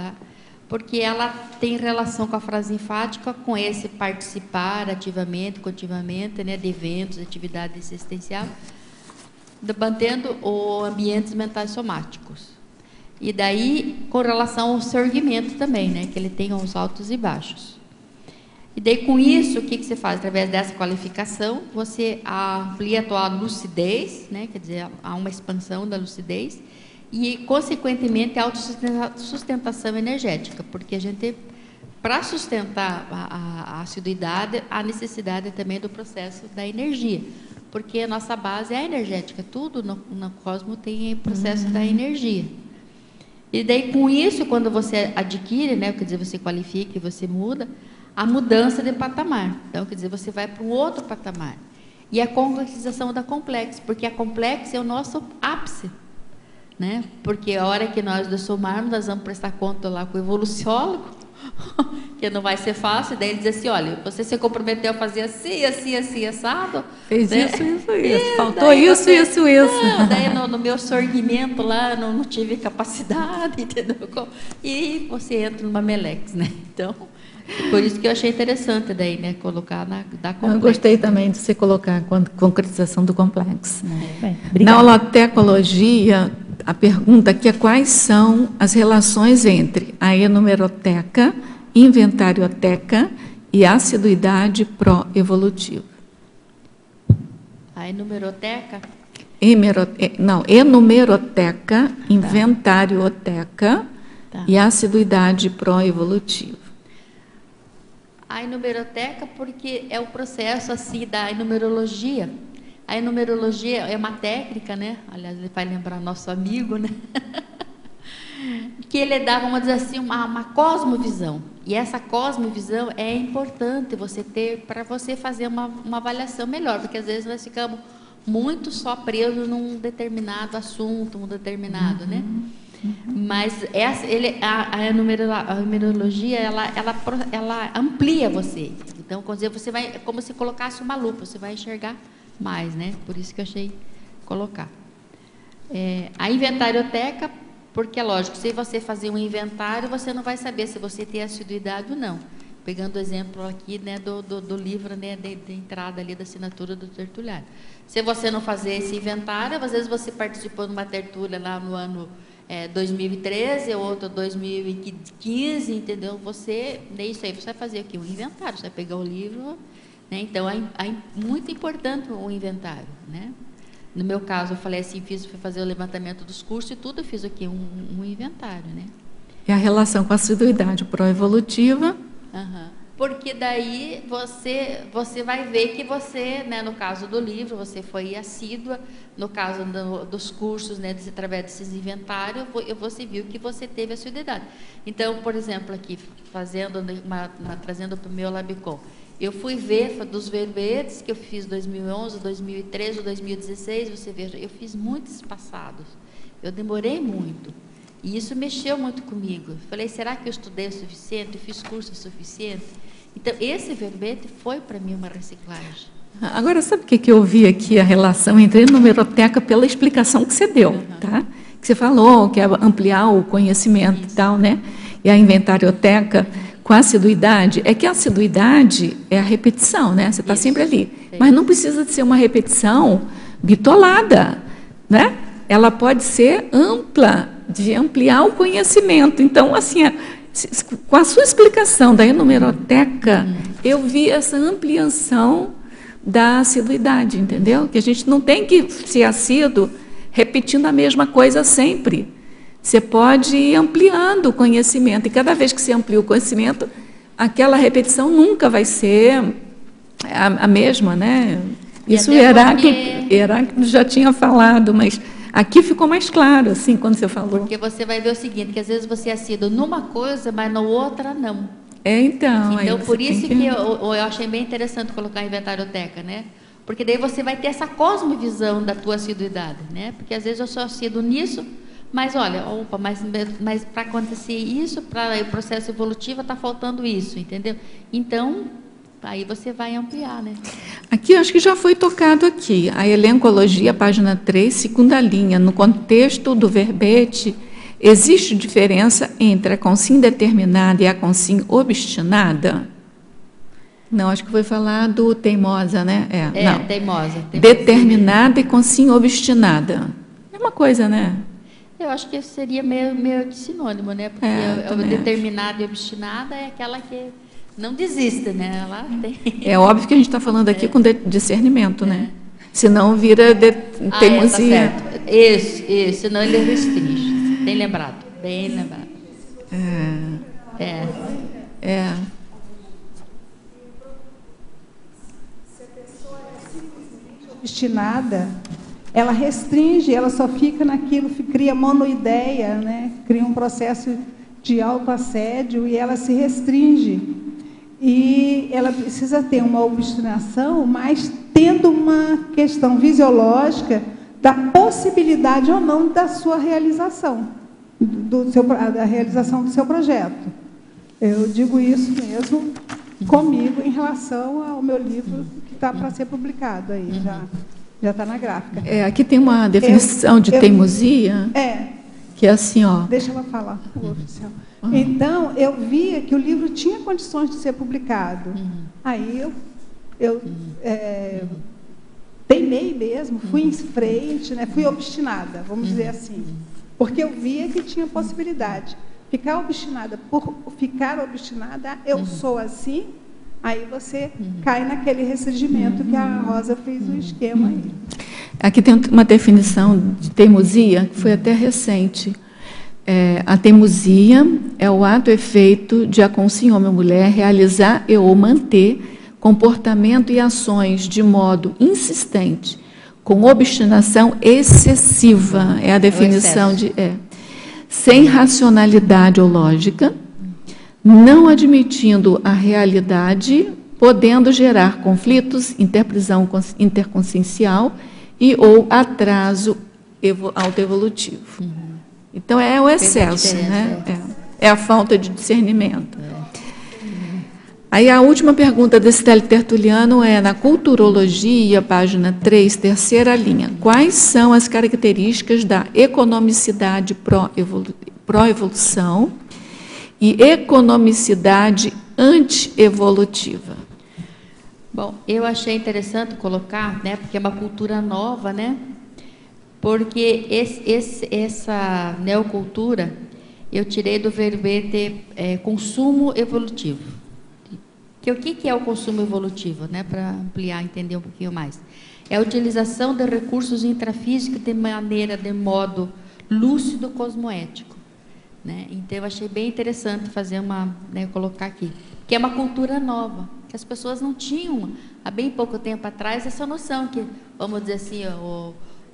porque ela tem relação com a frase enfática, com esse participar ativamente, continuamente, né, de eventos, atividades existenciais, mantendo os ambientes mentais somáticos. E daí, com relação ao segmento também, né, que ele tem os altos e baixos. E daí, com isso, o que você faz? Através dessa qualificação, você amplia a tua lucidez, né? Quer dizer, há uma expansão da lucidez e, consequentemente, a autossustentação energética, porque a gente, para sustentar a assiduidade, há necessidade também do processo da energia, porque a nossa base é energética, tudo no cosmos tem processo da energia. E daí, com isso, quando você adquire, né? Quer dizer, você qualifica e você muda, a mudança de patamar. Então, quer dizer, você vai para um outro patamar. E a concretização da complexo, porque a complexo é o nosso ápice, né? Porque a hora que nós dessomarmos, nós vamos prestar conta lá com o evoluciólogo, que não vai ser fácil, daí ele diz assim, olha, você se comprometeu a fazer assim, assim, assim, assado. Fez né? Isso. Faltou isso. Não, daí no meu sorgimento lá, não tive capacidade, entendeu? E você entra numa melex, né? Então... Por isso que eu achei interessante daí, né, colocar da complexo. Eu gostei também de você colocar a concretização do complexo. Na holotecologia, a pergunta aqui é quais são as relações entre a enumeroteca, inventarioteca e assiduidade pró-evolutiva. A enumeroteca? Enumeroteca, inventarioteca e assiduidade pró-evolutiva. A enumeroteca, porque é o processo assim da enumerologia. A enumerologia é uma técnica, né? Aliás, ele vai lembrar nosso amigo, né? Que ele dá, vamos dizer assim, uma cosmovisão. E essa cosmovisão é importante você ter para você fazer uma avaliação melhor, porque às vezes nós ficamos muito só presos num determinado assunto, um determinado, né? Mas a numerologia, ela amplia você. Então, quer dizer, você vai, como se colocasse uma lupa, você vai enxergar mais, né? Por isso que eu achei colocar. A inventarioteca, porque é lógico, se você fazer um inventário, você não vai saber se você tem assiduidade ou não. Pegando o exemplo aqui, né, do livro, né, de entrada ali da assinatura do tertuliário. Se você não fazer esse inventário, às vezes você participou de uma tertúlia lá no ano 2013, outro 2015, entendeu? Isso aí, você vai fazer aqui um inventário, você vai pegar o livro, né? Então, é muito importante o inventário, né? No meu caso, eu falei assim, fui fazer o levantamento dos cursos e tudo, eu fiz aqui um inventário, né? E a relação com a assiduidade pró-evolutiva? Porque daí você vai ver que você, né, no caso do livro, você foi assídua, no caso dos cursos, né, através desses inventários, você viu que você teve assiduidade. Então, por exemplo, aqui, trazendo para o meu Labicom, eu fui ver dos verbetes que eu fiz 2011, 2013, 2016, você veja, eu fiz muitos passados, eu demorei muito. E isso mexeu muito comigo. Falei, será que eu estudei o suficiente? Fiz curso o suficiente? Então, esse verbete foi para mim uma reciclagem. Agora, sabe o que eu vi aqui? A relação entre a numeroteca pela explicação que você deu, tá? Que você falou, que é ampliar o conhecimento e tal, né? E a inventarioteca com a assiduidade, é que a assiduidade é a repetição, né? Você está sempre ali. Mas não precisa de ser uma repetição bitolada, né? Ela pode ser ampla, de ampliar o conhecimento. Então, assim, com a sua explicação da enumeroteca, eu vi essa ampliação da assiduidade, entendeu? Que a gente não tem que ser assíduo repetindo a mesma coisa sempre. Você pode ir ampliando o conhecimento, e cada vez que você amplia o conhecimento, aquela repetição nunca vai ser a mesma, né? Isso Heráclito já tinha falado, mas aqui ficou mais claro, assim, quando você falou. Porque você vai ver o seguinte, que às vezes você é assíduo numa coisa, mas na outra não. Então por isso que eu achei bem interessante colocar a inventarioteca, né? Porque daí você vai ter essa cosmovisão da tua assiduidade, né? Porque às vezes eu sou assíduo nisso, mas olha, mas para acontecer isso, para o processo evolutivo, está faltando isso, entendeu? Então, aí você vai ampliar, né? Aqui, acho que já foi tocado aqui, a elencologia, página 3, segunda linha, no contexto do verbete, existe diferença entre a consim determinada e a consim obstinada? Não, acho que foi falar do teimosa, né? Não. Teimosa. Determinada e consim obstinada. É uma coisa, né? Eu acho que seria meio de sinônimo, né? Porque determinada e obstinada é aquela que não desiste, né? Ela tem... É óbvio que a gente está falando aqui com discernimento, né? Senão vira teimosia. Tá certo. Isso, senão ele restringe. Bem lembrado. Se a pessoa é simplesmente obstinada, ela restringe, ela só fica naquilo, cria monoideia, né? Cria um processo de autoassédio e ela se restringe. E ela precisa ter uma obstinação, mas tendo uma questão fisiológica da possibilidade ou não da sua realização, da realização do seu projeto. Eu digo isso mesmo comigo em relação ao meu livro que está para ser publicado aí, já está na gráfica. Aqui tem uma definição de teimosia, que é assim, ó. Deixa ela falar, o oficial. Então, eu via que o livro tinha condições de ser publicado. Aí eu teimei mesmo, fui em frente, né, fui obstinada, vamos dizer assim. Porque eu via que tinha possibilidade. Ficar obstinada por ficar obstinada, eu sou assim, aí você cai naquele restringimento que a Rosa fez o esquema aí. Aqui tem uma definição de teimosia, que foi até recente. A teimosia é o ato ou efeito de a consciência homem ou mulher realizar e ou manter comportamento e ações de modo insistente, com obstinação excessiva, é a definição de... sem racionalidade ou lógica, não admitindo a realidade, podendo gerar conflitos, interprisão interconsciencial e ou atraso autoevolutivo. Então, é o excesso, né? É a falta de discernimento. Aí, a última pergunta desse teletertuliano é, na Culturologia, página 3, terceira linha. Quais são as características da economicidade pró-evolução e economicidade antievolutiva? Bom, eu achei interessante colocar, né, porque é uma cultura nova, né? Porque essa neocultura eu tirei do verbete consumo evolutivo. O que é o consumo evolutivo, né? Para ampliar, entender um pouquinho mais. É a utilização de recursos intrafísicos de modo lúcido cosmoético, né? Então, eu achei bem interessante fazer colocar aqui, que é uma cultura nova, que as pessoas não tinham, há bem pouco tempo atrás, essa noção que, vamos dizer assim,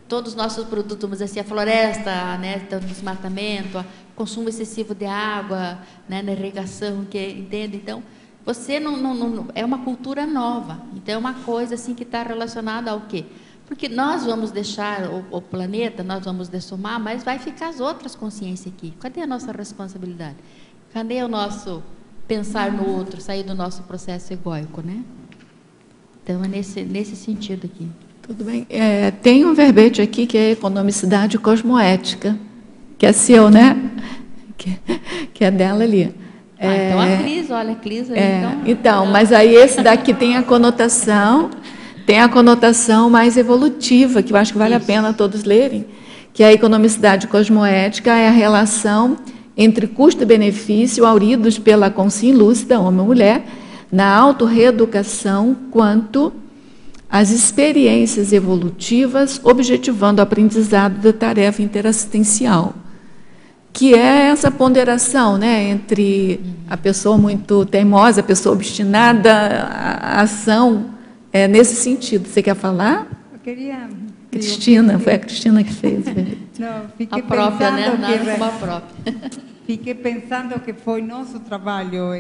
todos os nossos produtos, vamos dizer assim, a floresta, né, o desmatamento, o consumo excessivo de água, né, na irrigação, entende? Então, você não é uma cultura nova. Então, é uma coisa assim que está relacionada ao quê? Porque nós vamos deixar o planeta, nós vamos dessomar, mas vai ficar as outras consciências aqui. Cadê a nossa responsabilidade? Cadê o nosso pensar no outro, sair do nosso processo egóico, né? Então, é nesse sentido aqui. Tudo bem. Tem um verbete aqui que é economicidade cosmoética, que é seu, né? Que é dela ali. Então a Cris, olha, a Cris aí, então, mas aí esse daqui tem a conotação mais evolutiva, que eu acho que vale a pena todos lerem, que a economicidade cosmoética é a relação entre custo e benefício auridos pela consciência lúcida, homem ou mulher, na autorreeducação quanto às experiências evolutivas, objetivando o aprendizado da tarefa interassistencial, que é essa ponderação, né, entre a pessoa muito teimosa, a pessoa obstinada, a ação nesse sentido. Você quer falar? Eu queria... Cristina, foi a Cristina que fez. Não, fiquei a própria, pensando, né? Nada como a própria. Fiquei pensando que foi nosso trabalho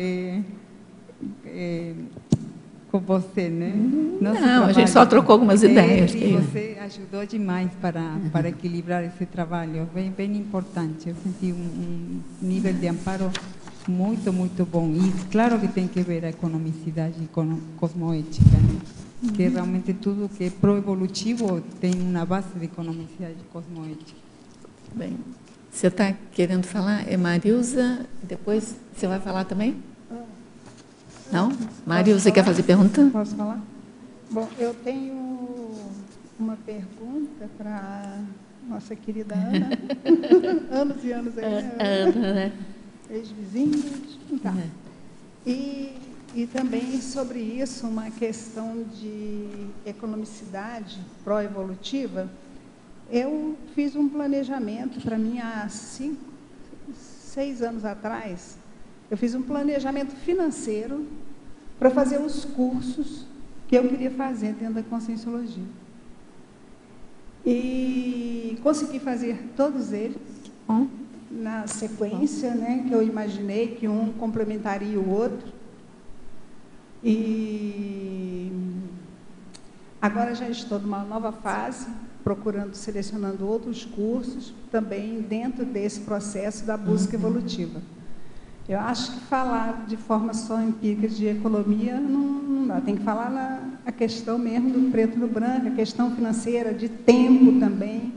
com você, né? Não, a gente só trocou algumas ideias. E você ajudou demais para equilibrar esse trabalho, bem importante. Eu senti um nível de amparo muito, muito bom. E claro que tem que ver a economicidade cosmoética, né? Que realmente tudo que é pro-evolutivo tem uma base de economicidade cosmoética. Bem, você está querendo falar? É Marilza, depois você vai falar também? Não? Mário, você quer fazer pergunta? Posso falar? Bom, eu tenho uma pergunta para nossa querida Ana. Anos e anos aí, né? Ana, né? Ex-vizinhos. Tá. E também sobre isso, uma questão de economicidade pró-evolutiva. Eu fiz um planejamento para mim há 6 anos atrás. Eu fiz um planejamento financeiro para fazer os cursos que eu queria fazer dentro da Conscienciologia. E consegui fazer todos eles na sequência, né, que eu imaginei que um complementaria o outro. E agora já estou numa nova fase, selecionando outros cursos, também dentro desse processo da busca evolutiva. Eu acho que falar de forma só empírica de economia não dá. Tem que falar a questão mesmo do preto e do branco, a questão financeira, de tempo também.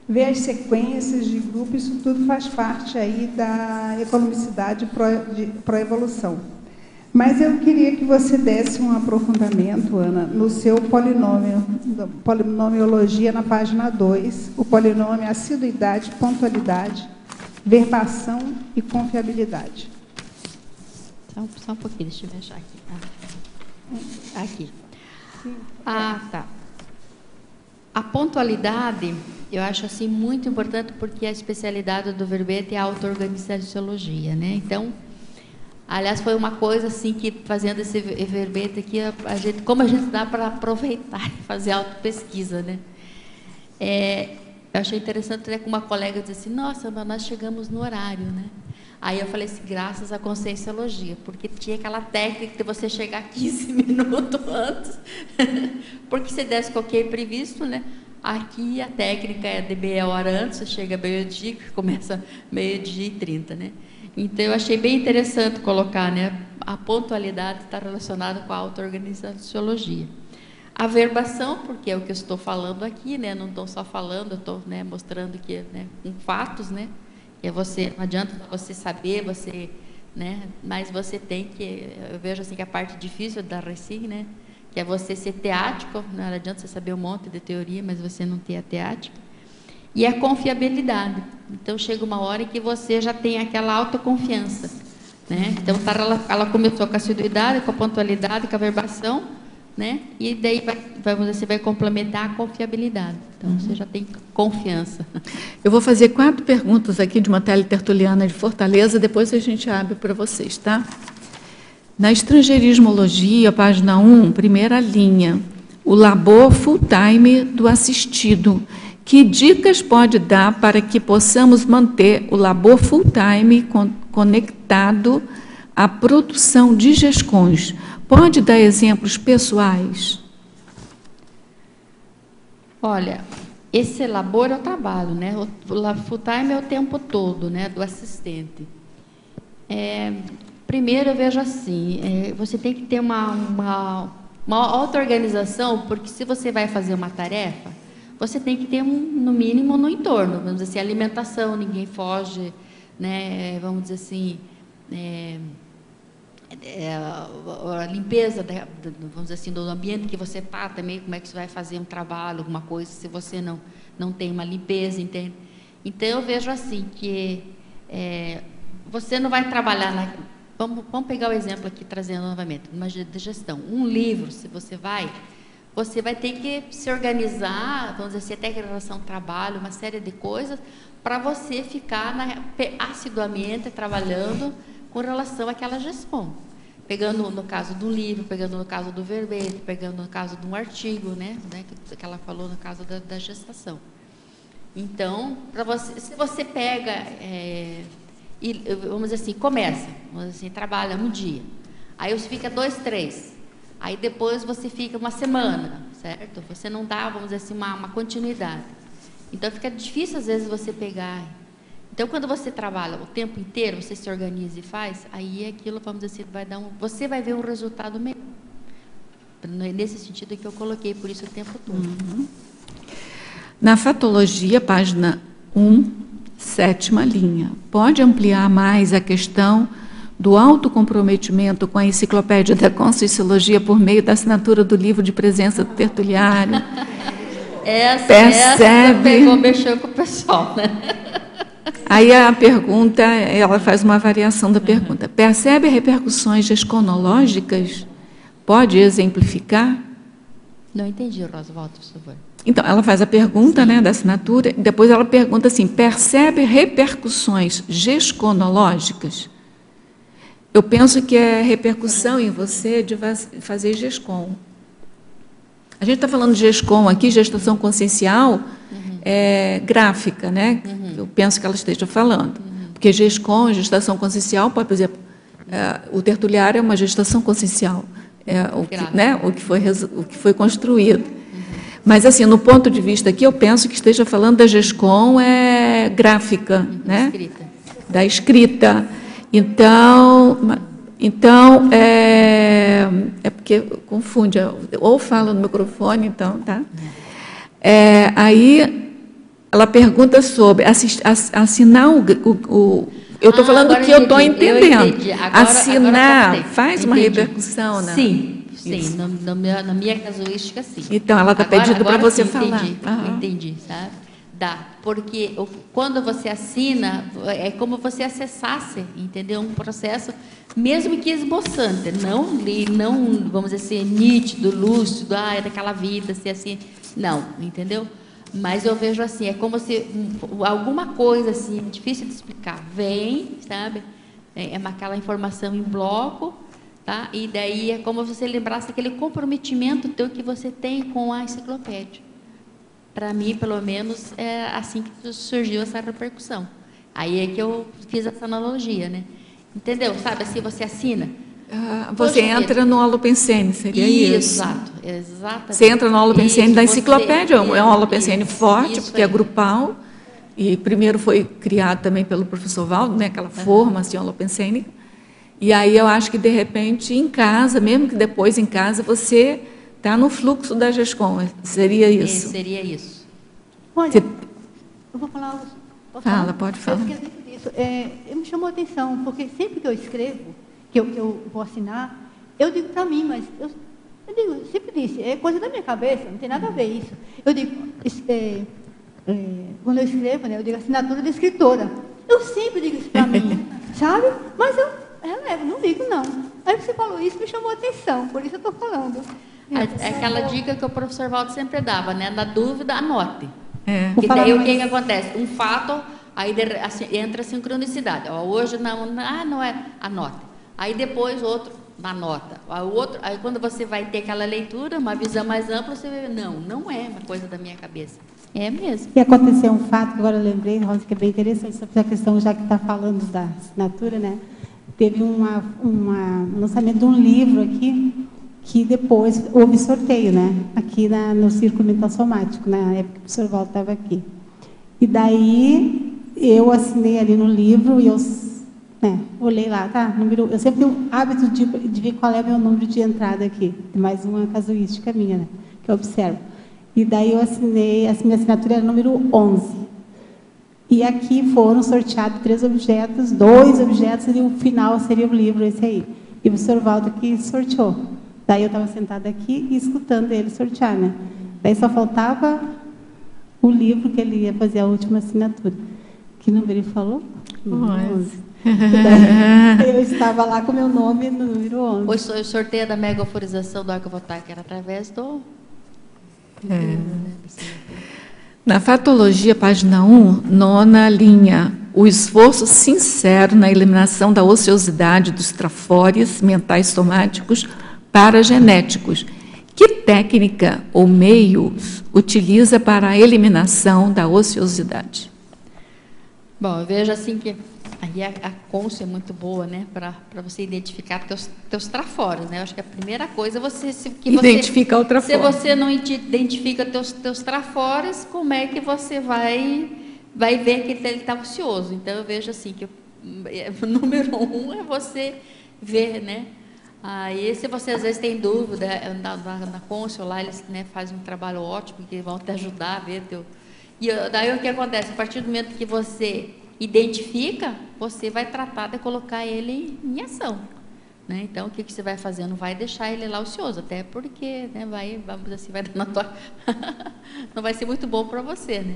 Ver as sequências de grupo, isso tudo faz parte aí da economicidade pró-evolução. Mas eu queria que você desse um aprofundamento, Ana, no seu polinômio, polinomiologia na página 2, o polinômio assiduidade, pontualidade, verbação e confiabilidade. Só um pouquinho, deixa eu achar aqui. Aqui. Ah, tá. A pontualidade, eu acho assim muito importante, porque a especialidade do verbete é a auto-organizaciologia, né? Então, aliás, foi uma coisa assim que, fazendo esse verbete aqui, como a gente dá para aproveitar e fazer auto-pesquisa, né? Eu achei interessante, né, que uma colega disse assim, nossa, mas nós chegamos no horário, né? Aí eu falei assim, graças à conscienciologia, porque tinha aquela técnica de você chegar 15 minutos antes, porque se desse qualquer imprevisto, né? Aqui a técnica é de meia hora antes, você chega meio-dia, começa meio-dia e 30, né? Então eu achei bem interessante colocar, né? A pontualidade está relacionada com a auto-organizaciologia. A verbação, porque é o que eu estou falando aqui, né? Não estou só falando, eu estou, né, mostrando que, né, com fatos, né? Que é você, não adianta você saber, você, né? Mas você tem que, eu vejo assim que a parte difícil da Recim, né? Que é você ser teático, não adianta você saber um monte de teoria, mas você não ter a teática. E a confiabilidade. Então chega uma hora em que você já tem aquela autoconfiança, né? Então ela começou com a assiduidade, com a pontualidade, com a verbação, né? E daí você vai complementar a confiabilidade. Então você já tem confiança. Eu vou fazer 4 perguntas aqui de uma teletertuliana de Fortaleza, depois a gente abre para vocês, tá? Na Estrangeirismologia, página 1, primeira linha, o labor full-time do assistido. Que dicas pode dar para que possamos manter o labor full-time conectado à produção de GESCONs? Pode dar exemplos pessoais? Olha, esse labor é o trabalho, né? O full-time é o tempo todo, né, do assistente. Primeiro, eu vejo assim, você tem que ter uma auto-organização, porque se você vai fazer uma tarefa, você tem que ter, no mínimo, no entorno. Vamos dizer assim, alimentação, ninguém foge, né? Vamos dizer assim, a limpeza, vamos dizer assim, do ambiente que você está também, como é que você vai fazer um trabalho, alguma coisa, se você não tem uma limpeza, entende? Então, eu vejo assim, que você não vai trabalhar Vamos pegar o exemplo aqui, trazendo novamente, uma de gestão. Um livro, se você vai ter que se organizar, vamos dizer assim, até relação ao trabalho, uma série de coisas, para você ficar assiduamente trabalhando com relação àquela gestão. Pegando no caso do livro, pegando no caso do verbete, pegando no caso de um artigo, né, que ela falou no caso da gestação. Então, se você pega... E, vamos dizer assim, começa, vamos dizer assim, trabalha um dia, aí você fica 2, 3, aí depois você fica uma semana, certo? Você não dá, vamos dizer assim, uma continuidade. Então fica difícil às vezes você pegar. Então quando você trabalha o tempo inteiro, você se organiza e faz, aí aquilo, vamos dizer assim, você vai ver um resultado melhor. Nesse sentido que eu coloquei, por isso o tempo todo. Uhum. Na fatologia, página 1, 7ª linha. Pode ampliar mais a questão do autocomprometimento com a enciclopédia da Conscienciologia por meio da assinatura do livro de presença do tertuliário? Essa pegou, mexeu com o pessoal, né? Aí a pergunta, ela faz uma variação da pergunta. Percebe repercussões gesconológicas? Pode exemplificar? Não entendi, Rosa, volta, por favor. Então, ela faz a pergunta, né, da assinatura, e depois ela pergunta assim, percebe repercussões gesconológicas? Eu penso que é repercussão em você de fazer GESCON. A gente está falando de GESCON aqui, gestação consciencial, gráfica, né? Eu penso que ela esteja falando. Porque GESCON, gestação consciencial, por exemplo, o tertuliário é uma gestação consciencial, o que foi construído. Mas, assim, no ponto de vista aqui, eu penso que esteja falando da GESCON gráfica, né? Da escrita. Então é porque confunde, ou fala no microfone, então, tá? Aí, ela pergunta sobre assinar eu estou falando que eu estou entendendo. Assinar faz uma repercussão, né? Sim. Sim, na minha casuística, sim. Então, ela está pedindo para você falar. Entendi, sabe? Dá, porque quando você assina, é como você acessasse, entendeu? Um processo, mesmo que esboçante, não, vamos dizer assim, nítido, lúcido, é daquela vida, ser assim, não, entendeu? Mas eu vejo assim, é como se alguma coisa assim, difícil de explicar, vem, sabe? É aquela informação em bloco, tá? E daí é como se você lembrasse aquele comprometimento teu que você tem com a enciclopédia. Para mim, pelo menos, é assim que surgiu essa repercussão. Aí é que eu fiz essa analogia, né? Entendeu? Sabe, assim, você assina. Você entra no Holopensene, seria isso? Exato, exatamente. Você entra no Holopensene da enciclopédia, é um Holopensene forte, porque é grupal, e primeiro foi criado também pelo professor Valdo, né, aquela forma assim, holopensênica, e aí eu acho que, de repente, em casa, mesmo que depois em casa, você está no fluxo da GESCOM, seria isso? Seria isso. Olha, eu vou falar... Pode falar. Me chamou a atenção, porque sempre que eu escrevo, que eu vou assinar, eu digo para mim, mas eu digo, sempre disse, é coisa da minha cabeça, não tem nada a ver isso. Eu digo, quando eu escrevo, né, eu digo assinatura da escritora. Eu sempre digo isso para mim, sabe? Mas eu relevo, não digo não. Aí você falou isso, me chamou a atenção, por isso eu estou falando. É aquela dica que o professor Valdo sempre dava, né? Na dúvida, anote. E daí o que acontece? Um fato, aí assim, entra a sincronicidade. Hoje não é, anote. Aí depois outro, anota. Aí quando você vai ter aquela leitura, uma visão mais ampla, você vê, não é uma coisa da minha cabeça. É mesmo. E aconteceu um fato que agora eu lembrei, Rosa, que é bem interessante, sobre a questão, já que está falando da assinatura, né? Teve um lançamento de um livro aqui, que depois houve sorteio, né? Aqui no Círculo Mental Somático, na época que o professor Walter estava aqui. E daí eu assinei ali no livro e eu olhei lá, tá? Eu sempre tenho o hábito de ver qual é o meu número de entrada aqui. Mais uma casuística minha, né? Que eu observo. E daí eu assinei, a minha assinatura era número 11. E aqui foram sorteados 3 objetos, 2 objetos, e o final seria o livro, esse aí. E o professor Walter que sorteou. Daí eu estava sentada aqui e escutando ele sortear, né? Daí só faltava o livro que ele ia fazer a última assinatura. Que número ele falou? 11. Daí eu estava lá com o meu nome no número 11. O sorteio da mega euforização do Arquivotar, que era através do... Na Fatologia, página 1, 9ª linha, o esforço sincero na eliminação da ociosidade dos trafores mentais somáticos paragenéticos. Que técnica ou meios utiliza para a eliminação da ociosidade? Bom, eu vejo assim que aí a consciência é muito boa, né, para você identificar teus trafores, né? Eu acho que a primeira coisa identificar o trafore. Se você não identifica teus trafores, como é que você vai ver que ele está ocioso? Então eu vejo assim que o número 1 é você ver, né? Aí, se você às vezes tem dúvida, na Consciência lá eles, né, fazem um trabalho ótimo, que vão te ajudar a ver E daí o que acontece? A partir do momento que você identifica, você vai tratar de colocar ele em ação, né? Então, o que você vai fazer? Não vai deixar ele lá ocioso, até porque, né, vamos assim, vai dar na tua... não vai ser muito bom para você, né?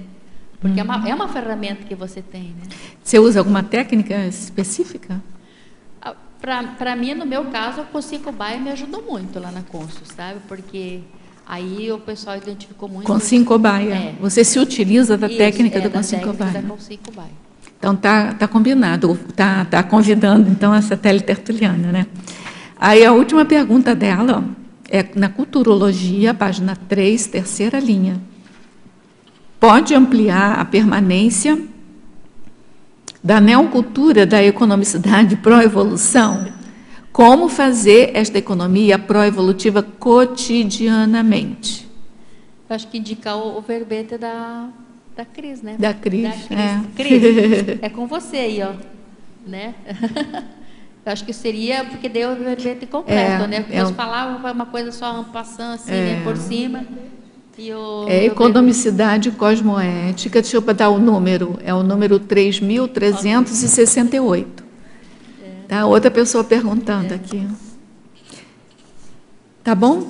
Porque é uma ferramenta que você tem, né? Você usa alguma técnica específica? Para mim, no meu caso, o Consincobai me ajudou muito lá na Consul, sabe? Porque aí o pessoal identificou muito... Consincobai, você se utiliza da técnica do Consincobai. Da Consincobai. Então, tá combinado, tá convidando, então, essa teletertuliana, né? Aí, a última pergunta dela é na Culturologia, página 3, 3ª linha. Pode ampliar a permanência da neocultura da economicidade pró-evolução? Como fazer esta economia pró-evolutiva cotidianamente? Eu acho que indicar o verbete da Cris, né? Da Cris, Cris, é com você aí, ó, né? Eu acho que seria, porque deu o verbete completo, né? Porque nós falávamos uma coisa só passando assim, né, por cima. Economicidade cosmoética, deixa eu dar o número, é o número 3.368. Tá, outra pessoa perguntando aqui. Tá bom?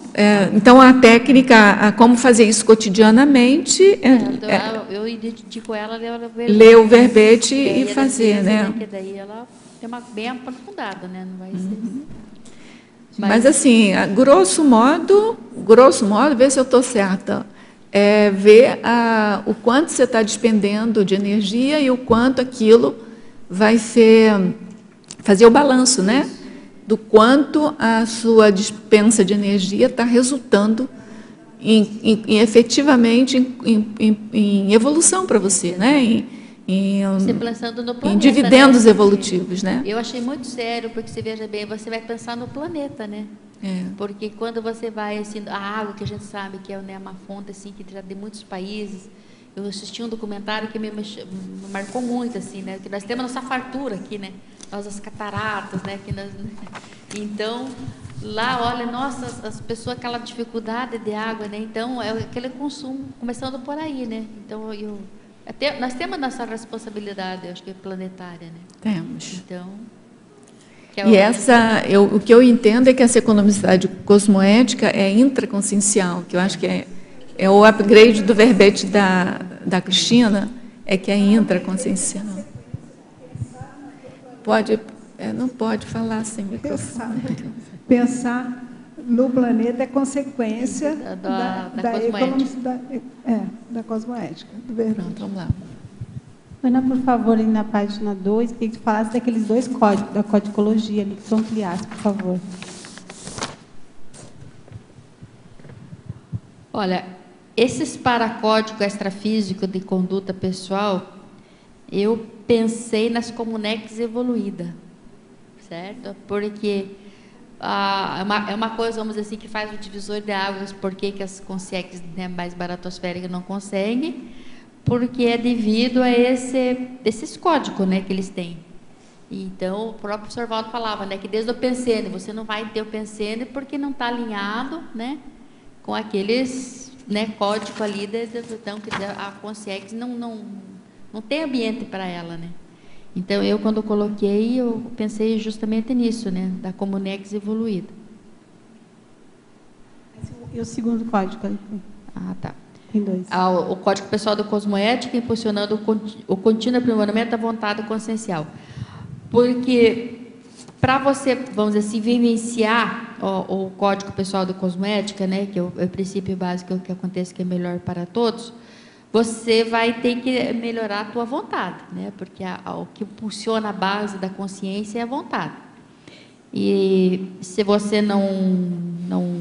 Então, a técnica, como fazer isso cotidianamente, eu indico ela ler o verbete e fazer, né? Porque daí ela tem uma bem aprofundada, né? Não vai ser... Mas, assim, grosso modo, ver se eu estou certa, ver o quanto você está despendendo de energia e o quanto aquilo vai fazer o balanço, né? Do quanto a sua dispensa de energia está resultando efetivamente em evolução para você, né? Você pensando no planeta, em dividendos, né? Né? Evolutivos, né? Eu achei muito sério, porque você veja bem, você vai pensar no planeta, né? Porque quando você vai, assim, a água que a gente sabe que é, né, uma fonte assim, que já de muitos países. Eu assisti um documentário que me marcou muito, assim, né? Que nós temos a nossa fartura aqui, né? Nós as cataratas, né? Então, lá, olha, nossa, as pessoas, aquela dificuldade de água, né? Então, é aquele consumo, começando por aí, né? Então, nós temos nossa responsabilidade, eu acho que planetária, né? Temos. Então... o que eu entendo é que essa economicidade cosmoética é intraconsciencial, que eu acho que é o upgrade do verbete da Cristina, que é intraconsciencial. Não pode falar sem microfone. Pensar no planeta é consequência da economicidade, da cosmoética. Do verbete. Pronto, vamos lá. Ana, por favor, na página 2, queria que tu falasse daqueles 2 códigos, da codicologia, ali, que tu ampliasse, por favor. Olha, esses paracódigos extrafísicos de conduta pessoal, eu pensei nas comunex evoluídas, certo? Porque é uma coisa, vamos dizer assim, que faz o divisor de águas, porque que as consciex, né, mais baratosféricas não conseguem, porque é devido a esses códigos, né, que eles têm. Então, o próprio professor Valdo falava, né, que desde o pensene, você não vai ter o pensene porque não está alinhado, né, com aqueles, né, códigos ali, então, que a consciex não tem ambiente para ela, né. Então, quando eu coloquei, eu pensei justamente nisso, né, da comunex evoluída. E o segundo código? Tá. Tem 2. O Código Pessoal da Cosmoética, impulsionando o contínuo aprimoramento da vontade consciencial. Porque, para você, vamos dizer assim, vivenciar o Código Pessoal da Cosmoética, né, que é o princípio básico que acontece que é melhor para todos, você vai ter que melhorar a tua vontade, né, porque o que impulsiona a base da consciência é a vontade. E se você não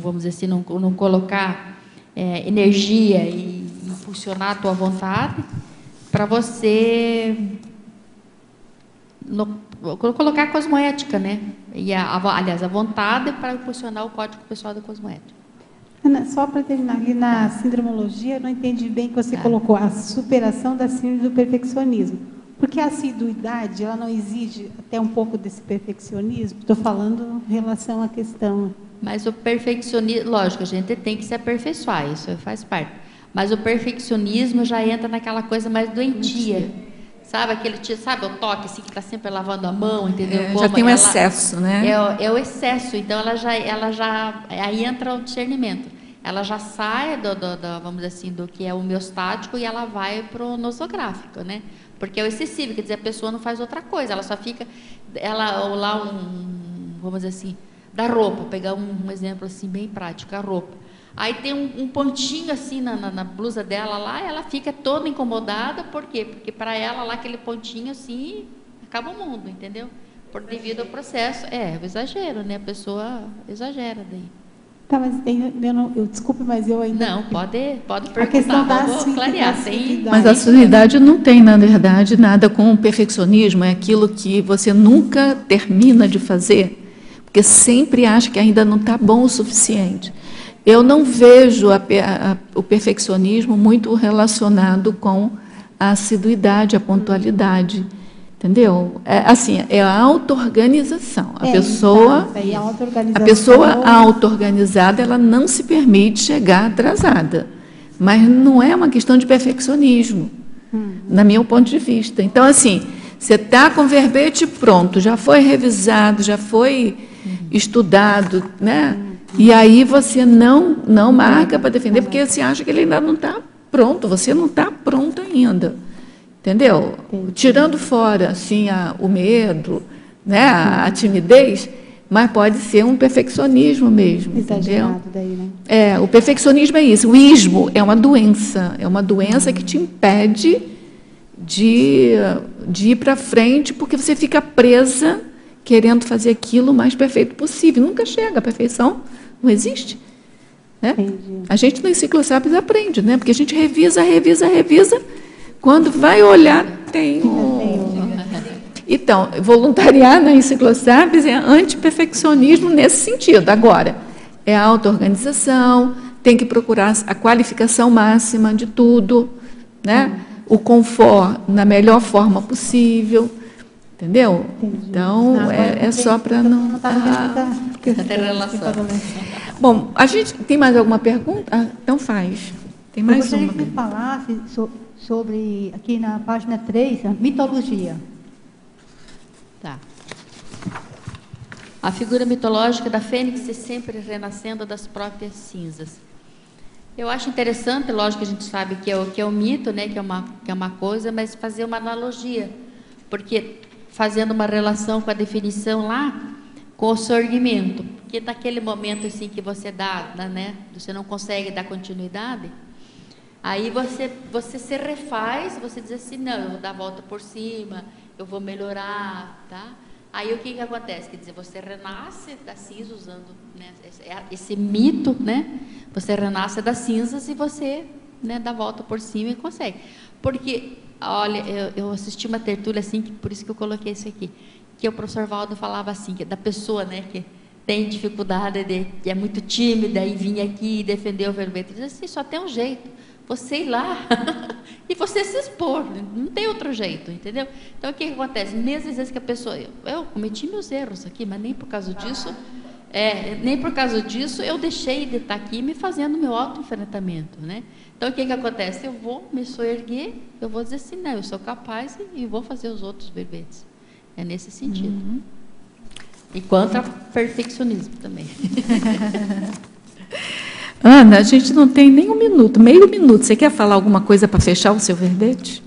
vamos dizer assim, não colocar energia e impulsionar a tua vontade, para você colocar a cosmoética, né? E aliás, a vontade para impulsionar o Código Pessoal da Cosmoética. Ana, só para terminar, aqui na sindromologia, eu não entendi bem que você colocou a superação da síndrome do perfeccionismo. Porque a assiduidade, ela não exige até um pouco desse perfeccionismo? Estou falando em relação à questão... Mas o perfeccionismo, lógico, a gente tem que se aperfeiçoar, isso faz parte. Mas o perfeccionismo já entra naquela coisa mais doentia. Sabe o toque assim, que está sempre lavando a mão, entendeu? Já tem um excesso, né? É o excesso, então ela já aí entra o discernimento. Ela já sai vamos dizer assim, do que é homeostático e ela vai para o nosográfico, né? Porque é o excessivo, quer dizer, a pessoa não faz outra coisa, ela só fica, vamos dizer assim, da roupa, pegar um exemplo assim bem prático, a roupa. Aí tem um pontinho assim na blusa dela lá, ela fica toda incomodada, por quê? Porque para ela lá aquele pontinho assim, acaba o mundo, entendeu? Devido ao processo, o exagero, né? A pessoa exagera daí. Tá, mas desculpe, mas eu ainda... Não, pode perguntar, a questão vou clarear. Mas a assiduidade não tem, na verdade, nada com o perfeccionismo, é aquilo que você nunca termina de fazer, porque sempre acha que ainda não está bom o suficiente. Eu não vejo o perfeccionismo muito relacionado com a assiduidade, a pontualidade, entendeu? É a auto-organização. A pessoa auto-organizada, ela não se permite chegar atrasada, mas não é uma questão de perfeccionismo, na meu ponto de vista. Então, assim, você está com o verbete pronto, já foi revisado, já foi estudado, né? E aí você não marca para defender, porque você acha que ele ainda não está pronto, você não está pronto ainda. Entendeu? Tirando fora assim, o medo, né, a timidez, mas pode ser um perfeccionismo mesmo. Exagerado, entendeu? Daí, né? O perfeccionismo é isso. O ismo é uma doença que te impede de ir para frente, porque você fica presa querendo fazer aquilo o mais perfeito possível. Nunca chega, a perfeição não existe. Né? A gente no Enciclosápios aprende, né? Porque a gente revisa, quando vai olhar, tem Então, voluntariar na Enciclosápios é antiperfeccionismo nesse sentido. Agora, é a auto-organização, tem que procurar a qualificação máxima de tudo, né? O conforto na melhor forma possível, entendeu? Entendi. Então, é só para não... Bom, a gente tem mais alguma pergunta? Então faz. Tem mais uma. Eu gostaria que você falasse sobre, aqui na página 3, a mitologia. Tá. A figura mitológica da fênix sempre renascendo das próprias cinzas. Eu acho interessante, lógico que a gente sabe que é o mito, né, que é uma coisa, mas fazer uma analogia, porque fazendo uma relação com a definição lá, com o sorgimento, porque naquele momento assim que você dá, né, você não consegue dar continuidade, aí você se refaz, você diz assim, não, eu vou dar a volta por cima, eu vou melhorar, tá? Aí o que acontece? Quer dizer, você renasce das cinzas usando, né, esse mito, né? Você renasce das cinzas e você, né, dá a volta por cima e consegue. Porque, olha, eu assisti uma tertúlia assim, por isso que eu coloquei isso aqui, que o professor Valdo falava assim, que da pessoa, né, que tem dificuldade, que é muito tímida e vinha aqui e defender o verbete. Ele diz assim, só tem um jeito, você ir lá e você se expor, não tem outro jeito, entendeu? Então, o que acontece? Mesmo às vezes que a pessoa, eu cometi meus erros aqui, mas nem por causa disso, eu deixei de estar aqui me fazendo meu autoenfrentamento, né? Então, o que acontece? Eu vou me soerguer, eu vou dizer assim, não, eu sou capaz e vou fazer os outros verbetes. É nesse sentido. Uhum. E contra perfeccionismo também. Ana, a gente não tem nem um minuto, meio minuto. Você quer falar alguma coisa para fechar o seu verbete?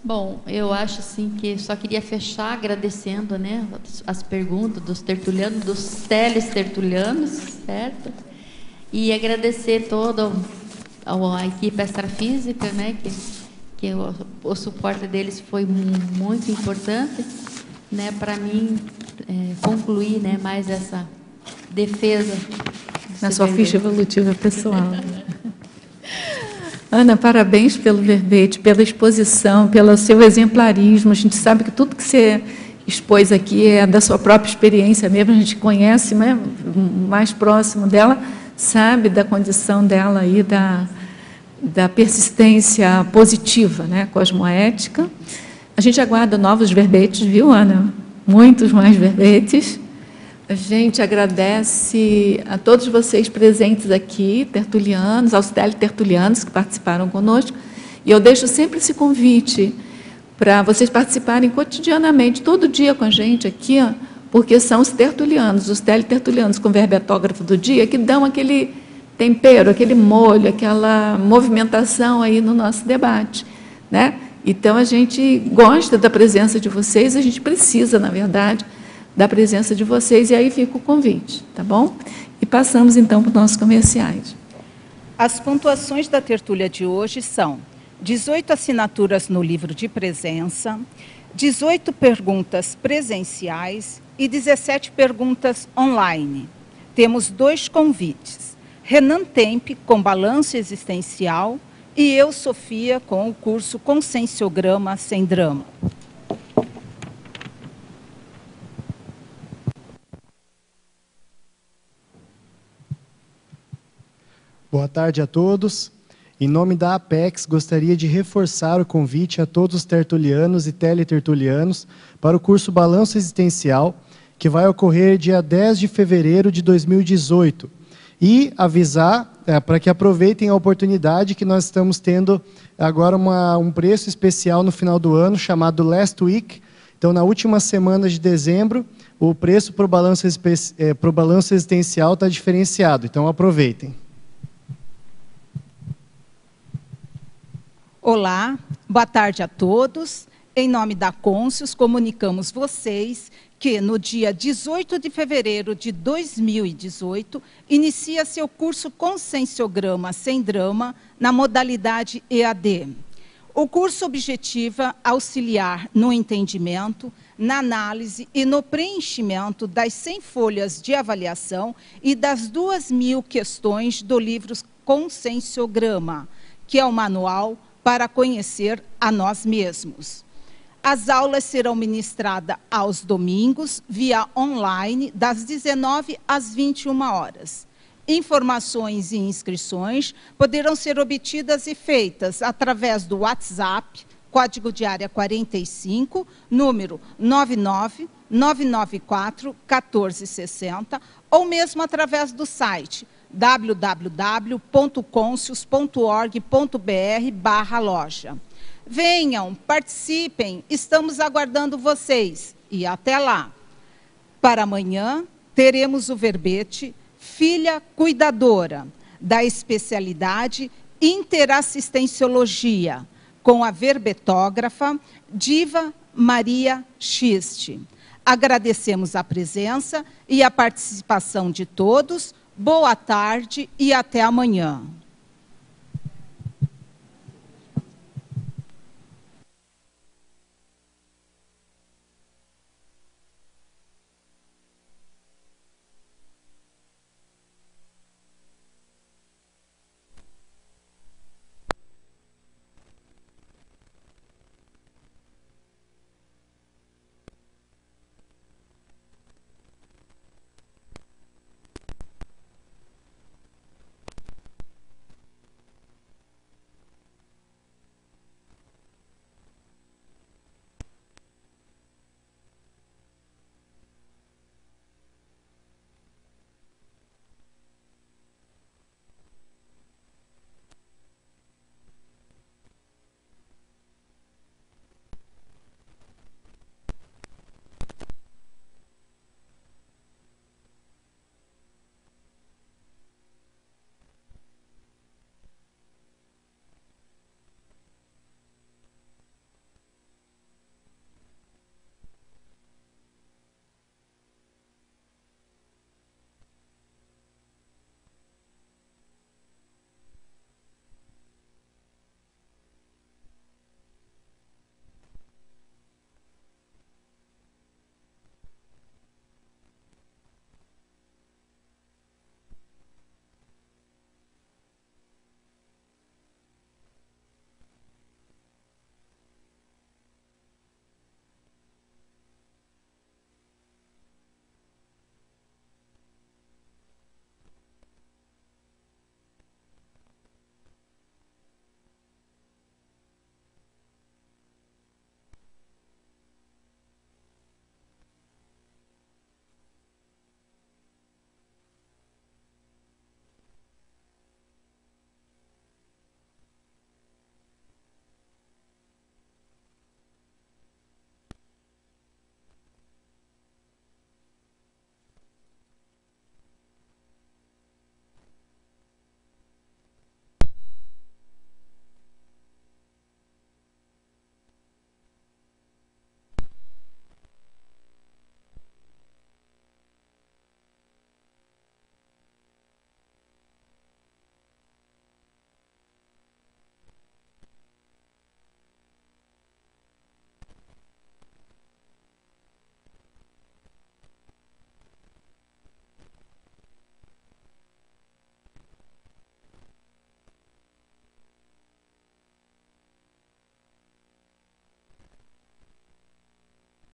Bom, eu acho assim que só queria fechar agradecendo, né, as perguntas dos tertulianos, dos telestertulianos, certo? E agradecer toda a equipe extrafísica, né, que o suporte deles foi muito importante, né, para mim concluir, né, mais essa defesa na sua ficha evolutiva pessoal. Ana, parabéns pelo verbete, pela exposição, pelo seu exemplarismo. A gente sabe que tudo que você expôs aqui é da sua própria experiência mesmo, a gente conhece, né, mais próximo dela, sabe da condição dela aí, da persistência positiva, né, cosmoética. A gente aguarda novos verbetes, viu, Ana? Muitos mais verbetes. A gente agradece a todos vocês presentes aqui, tertulianos, aos teletertulianos que participaram conosco, e eu deixo sempre esse convite para vocês participarem cotidianamente, todo dia com a gente aqui, ó, porque são os tertulianos, os teletertulianos com verbetógrafo do dia, que dão aquele tempero, aquele molho, aquela movimentação aí no nosso debate, né? Então, a gente gosta da presença de vocês, a gente precisa, na verdade, da presença de vocês, e aí fica o convite, tá bom? E passamos, então, para os nossos comerciais. As pontuações da tertúlia de hoje são 18 assinaturas no livro de presença, 18 perguntas presenciais e 17 perguntas online. Temos 2 convites. Renan Tempe, com balanço existencial, e eu, Sofia, com o curso Conscienciograma Sem Drama. Boa tarde a todos. Em nome da Apex, gostaria de reforçar o convite a todos os tertulianos e teletertulianos para o curso Balanço Existencial, que vai ocorrer dia 10 de fevereiro de 2018. E avisar para que aproveitem a oportunidade que nós estamos tendo agora um preço especial no final do ano, chamado Last Week. Então, na última semana de dezembro, o preço para o balanço existencial está diferenciado, então aproveitem. Olá, boa tarde a todos. Em nome da Conscius, comunicamos vocês que no dia 18 de fevereiro de 2018, inicia seu curso Conscienciograma Sem Drama na modalidade EAD. O curso objetiva auxiliar no entendimento, na análise e no preenchimento das 100 folhas de avaliação e das 2.000 questões do livro Conscienciograma, que é o manual para conhecer a nós mesmos. As aulas serão ministradas aos domingos, via online, das 19 às 21 horas. Informações e inscrições poderão ser obtidas e feitas através do WhatsApp, código de área 45, número 99994-1460, ou mesmo através do site www.conscius.org.br/loja. Venham, participem, estamos aguardando vocês. E até lá. Para amanhã, teremos o verbete Filha Cuidadora, da especialidade Interassistenciologia, com a verbetógrafa Diva Maria Schiste. Agradecemos a presença e a participação de todos. Boa tarde e até amanhã.